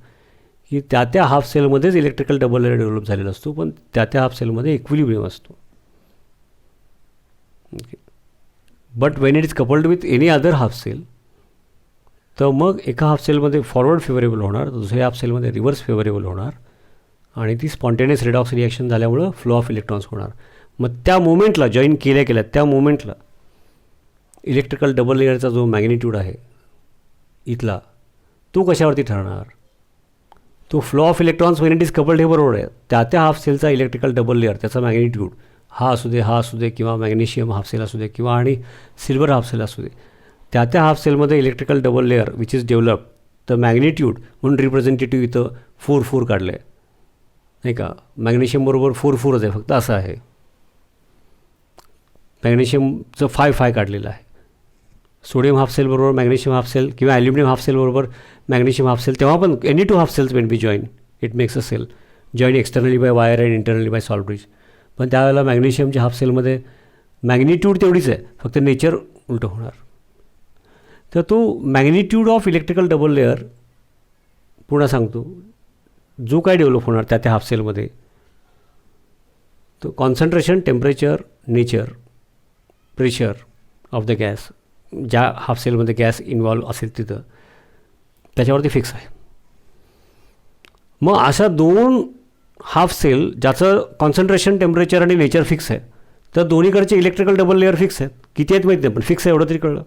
की त्या हाफ सेलमध्येच इलेक्ट्रिकल डबल लेअर डेव्हलप झालेला असतो, पण त्या हाफ सेलमध्ये इक्विलिब्रियम असतो. Okay, but when it is coupled with any other half cell, तर मग एका हाफ सेलमध्ये फॉरवर्ड फेवरेबल होणार, दुसऱ्या हाफ सेलमध्ये रिव्हर्स फेवरेबल होणार, आणि ती स्पॉन्टेनियस रेडॉक्स रिॲक्शन झाल्यामुळं फ्लो ऑफ इलेक्ट्रॉन्स होणार. मग त्या मोमेंटला जॉईन केल्या त्या मोमेंटला इलेक्ट्रिकल डबल लेअरचा जो मॅग्निट्यूड आहे इथला, तो कशावरती ठरणार, तो flow of electrons Wien it is coupled, हे बरोबर आहे. त्या हाफ सेलचा इलेक्ट्रिकल डबल लेअर त्याचा मॅग्निट्यूड हा असू दे किंवा मॅग्नेशियम हाफ सेल असू दे किंवा आणि सिल्वर हाफ सेल असू दे, त्या हाफ सेलमध्ये electrical double layer which is develop the magnitude म्हणून रिप्रेझेंटेटिव्ह इथं 4 काढलं आहे नाही का. मॅग्नेशियम बरोबर 4 आहे फक्त, असं आहे. मॅग्नेशियमचं 5 काढलेलं आहे. सोडियम हाफ सेल बरोबर मॅग्नेशियम हाफ सेल किंवा ॲल्युमिनियम हाफ सेल बरोबर मॅग्नेशियम हाफ सेल, तेव्हा पण any 2 half cells when be join it makes a cell, join externally by wire and internally by salt bridge. पण त्यावेळेला मॅग्नेशियमच्या half सेलमध्ये magnitude तेवढीच आहे, फक्त नेचर उलटं होणार. तर तो magnitude of electrical double layer पुन्हा सांगतो, जो काय डेव्हलप होणार त्या हाफ सेलमध्ये, तो concentration, temperature, nature, pressure of the gas, ज्या हाफ सेलमध्ये गॅस इन्व्हॉल्व असेल तिथं, त्याच्यावरती फिक्स आहे. मग अशा 2 हाफ सेल ज्याचं कॉन्सन्ट्रेशन, टेम्परेचर आणि नेचर फिक्स आहे, तर दोन्हीकडचे इलेक्ट्रिकल डबल लेअर फिक्स आहेत. किती आहेत माहीत नाही, पण फिक्स आहे एवढं तरी कळलं.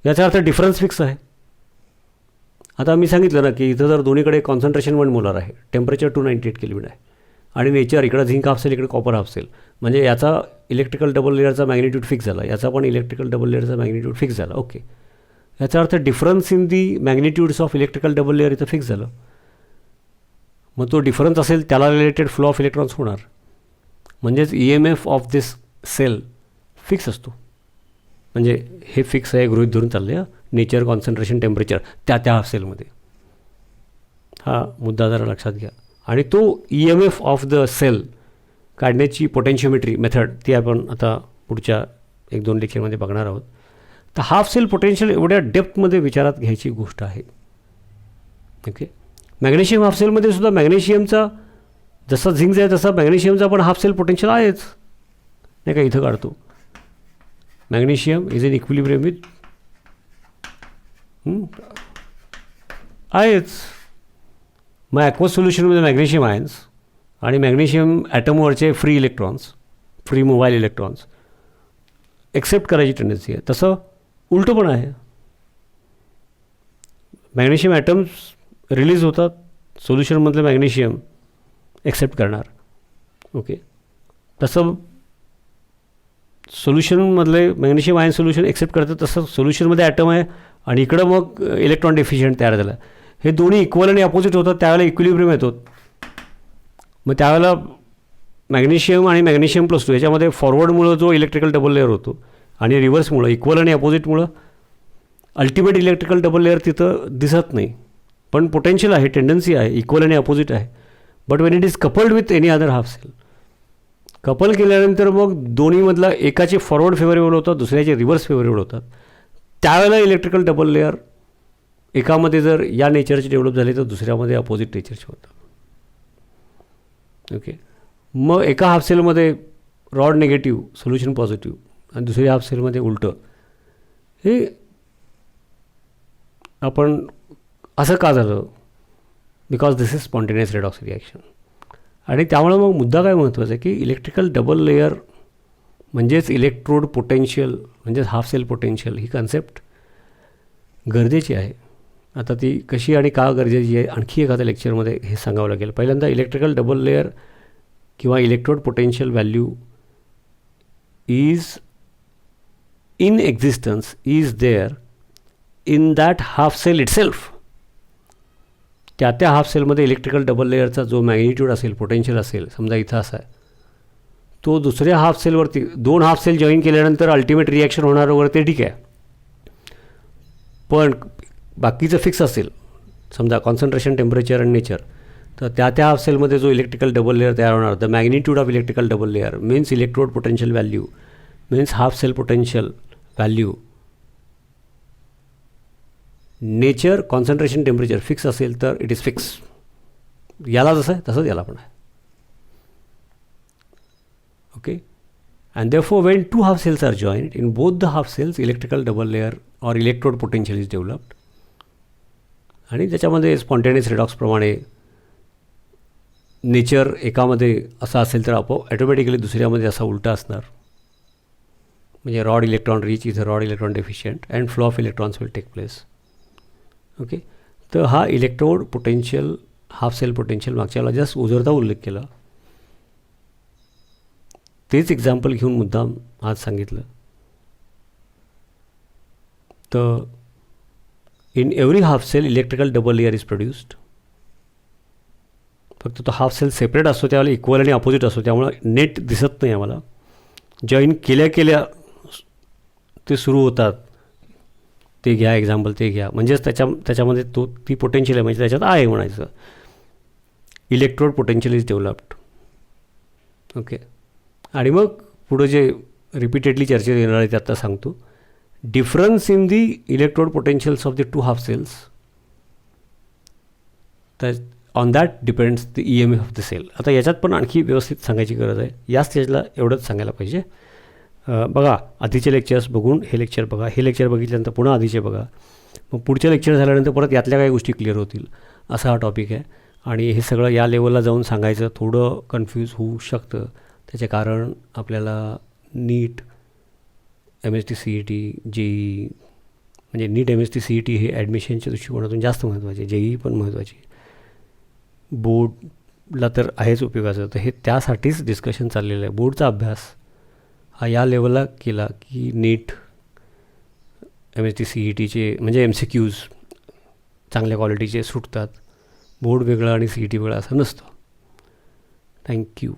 याचा अर्थ डिफरन्स फिक्स आहे. आता मी सांगितलं ना की इथं जर दोन्हीकडे कॉन्सन्ट्रेशन 1 मोलार आहे, टेम्परेचर 298 केल्विन आहे आणि नेचर इकडं झिंक हाफ सेल, इकडे कॉपर हाफ सेल, म्हणजे याचा इलेक्ट्रिकल डबल लेअरचा मॅग्निट्यूड फिक्स झाला, याचा पण इलेक्ट्रिकल डबल लेअरचा मॅग्निट्यूड फिक्स झाला. ओके, याचा अर्थ difference in the magnitudes of electrical double layer इथं फिक्स झालं. मग तो डिफरन्स असेल त्याला रिलेटेड फ्लो ऑफ इलेक्ट्रॉन्स होणार, म्हणजेच EMF of this cell fix असतो. म्हणजे हे फिक्स आहे गृहीत धरून चाललं आहे, नेचर, कॉन्सन्ट्रेशन, टेम्परेचर त्या हाफ सेलमध्ये. हा मुद्दा जरा लक्षात घ्या. आणि तो EMF ऑफ द सेल काढण्याची पोटेन्शियोमेट्री मेथड ती आपण आता पुढच्या 1-2 लेक्चरमध्ये बघणार आहोत. तर हाफ सेल पोटेन्शियल एवढ्या डेप्थमध्ये विचारात घ्यायची गोष्ट आहे. ओके, मॅग्नेशियम हाफ सेलमध्ये सुद्धा मॅग्नेशियमचा जसा झिंक आहे तसा मॅग्नेशियमचा पण हाफ सेल पोटेन्शियल आहेच नाही का. इथं काढतो, magnesium is in equilibrium with आहेच. मग ॲक्वस सोल्युशनमध्ये मॅग्नेशियम आयन्स आणि मॅग्नेशियम ॲटमवरचे free electrons, free mobile electrons accept करायची टेंडन्सी आहे. तसं उलटं पण आहे. मॅग्नेशियम ॲटम्स रिलीज होतात, सोल्युशनमधलं मॅग्नेशियम एक्सेप्ट करणार. ओके, तसं सोल्युशनमधले मॅग्नेशियम आयन सोल्युशन एक्सेप्ट करतात, तसं सोल्युशनमध्ये ॲटम आहे आणि इकडं मग इलेक्ट्रॉन डेफिशियंट तयार झालं. हे दोन्ही इक्वल आणि अपोजिट होतात, त्यावेळेला इक्विलिब्रियम येतो. मग त्यावेळेला मॅग्नेशियम आणि मॅग्नेशियम प्लस 2 याच्यामध्ये फॉरवर्डमुळं जो इलेक्ट्रिकल डबल लेअर होतो आणि रिव्हर्समुळं, इक्वल आणि अपोजिटमुळं अल्टिमेट इलेक्ट्रिकल डबल लेअर तिथं दिसत नाही. पण पोटेन्शियल आहे, टेंडन्सी आहे, इक्वल आणि अपोजिट आहे. But when it is coupled with any other half cell, couple केल्यानंतर मग दोन्हीमधला एकाचे फॉरवर्ड फेवरेबल होतात, दुसऱ्याचे रिव्हर्स फेवरेबल होतात. त्यावेळेला इलेक्ट्रिकल डबल लेअर एकामध्ये जर या नेचरचे डेव्हलप झाले तर दुसऱ्यामध्ये अपोजिट नेचरचे होतात. ओके, मग एका हाफ सेलमध्ये रॉड निगेटिव्ह, सोल्युशन पॉझिटिव्ह आणि दुसऱ्या हाफ सेलमध्ये उलटं. हे आपण असं का झालं? Because this is spontaneous redox reaction. आणि त्यामुळं मग मुद्दा काय महत्त्वाचा आहे की इलेक्ट्रिकल डबल लेअर म्हणजेच इलेक्ट्रोड पोटेन्शियल म्हणजेच हाफ सेल पोटेन्शियल ही कन्सेप्ट गरजेची आहे. आता ती कशी आणि का गरजेची आहे आणखी एखाद्या लेक्चरमध्ये हे सांगावं लागेल. पहिल्यांदा इलेक्ट्रिकल डबल लेअर किंवा electrode potential value is in existence, is there in that half cell itself. त्या हाफ सेलमध्ये इलेक्ट्रिकल डबल लेअरचा जो मॅग्निट्यूड असेल, पोटेन्शियल असेल, समजा इथं असा आहे, तो दुसऱ्या हाफ सेलवरती 2 हाफ सेल जॉईन केल्यानंतर अल्टिमेट रिॲक्शन होणार वगैरे ते ठीक आहे. पण बाकीचं फिक्स असेल, समजा कॉन्सन्ट्रेशन, टेम्परेचर आणि नेचर, तर त्या हाफ सेलमध्ये जो इलेक्ट्रिकल डबल लेअर तयार होणार, the magnitude of electrical double layer means electrode potential value means half cell potential value, nature, concentration, temperature fix असेल तर इट इज फिक्स. याला जसं आहे तसंच याला पण आहे. Okay, and therefore when 2 half cells are joined in both the half cells electrical double layer or electrode potential is developed. आणि त्याच्यामध्ये स्पॉन्टेनियस रिडॉक्सप्रमाणे नेचर एकामध्ये असा असेल तर ॲटोमॅटिकली दुसऱ्यामध्ये असा उलटा असणार. म्हणजे rod electron rich is a rod electron deficient and flow of electrons will take place. Okay, तर हा electrode potential, half cell potential मागच्याला जस्ट उजरता उल्लेख केला. तेच एक्झाम्पल घेऊन मुद्दाम आज सांगितलं. तर in every half cell electrical double layer is produced. फक्त तो हाफ सेल सेपरेट असतो त्यावेळेला इक्वल आणि अपोजिट असतो, त्यामुळं नेट दिसत नाही आम्हाला. जॉईन केल्या ते सुरू होतात. ते घ्या एक्झाम्पल, ते घ्या, म्हणजेच त्याच्यामध्ये ती पोटेन्शियल आहे, म्हणजे त्याच्यात आहे म्हणायचं. Electrode potential is developed. Okay. आणि मग पुढं जे रिपीटेडली चर्चेत येणार आहे ते आत्ता सांगतो. Difference in the electrode potentials of the two half cells, तर on that depends the EMF of the cell. आता याच्यात पण आणखी व्यवस्थित सांगायची गरज आहे. या स्टेजला एवढंच सांगायला पाहिजे. बघा, आधीचे लेक्चर्स बघून हे लेक्चर बघा, हे लेक्चर बघितल्यानंतर पुन्हा आधीचे बघा, मग पुढचे लेक्चर झाल्यानंतर परत यातल्या काही गोष्टी क्लिअर होतील, असा हा टॉपिक आहे. आणि हे सगळं या लेवलला जाऊन सांगायचं थोडं कन्फ्यूज होऊ शकतं. त्याचे कारण आपल्याला नीट, MST CET, JEE, म्हणजे नीट MST CET हे ॲडमिशनच्या दृष्टिकोनातून जास्त महत्त्वाचे, JEE पण महत्त्वाची, बोर्डला तर आहेच उपयोगाचं. तर हे त्यासाठीच डिस्कशन चाललेलं आहे. बोर्डचा अभ्यास हा या लेवलला केला की नीट, MST CETचे म्हणजे MCQs चांगल्या क्वालिटीचे सुटतात. बोर्ड वेगळं आणि CET वेगळं असं नसतं. थँक्यू.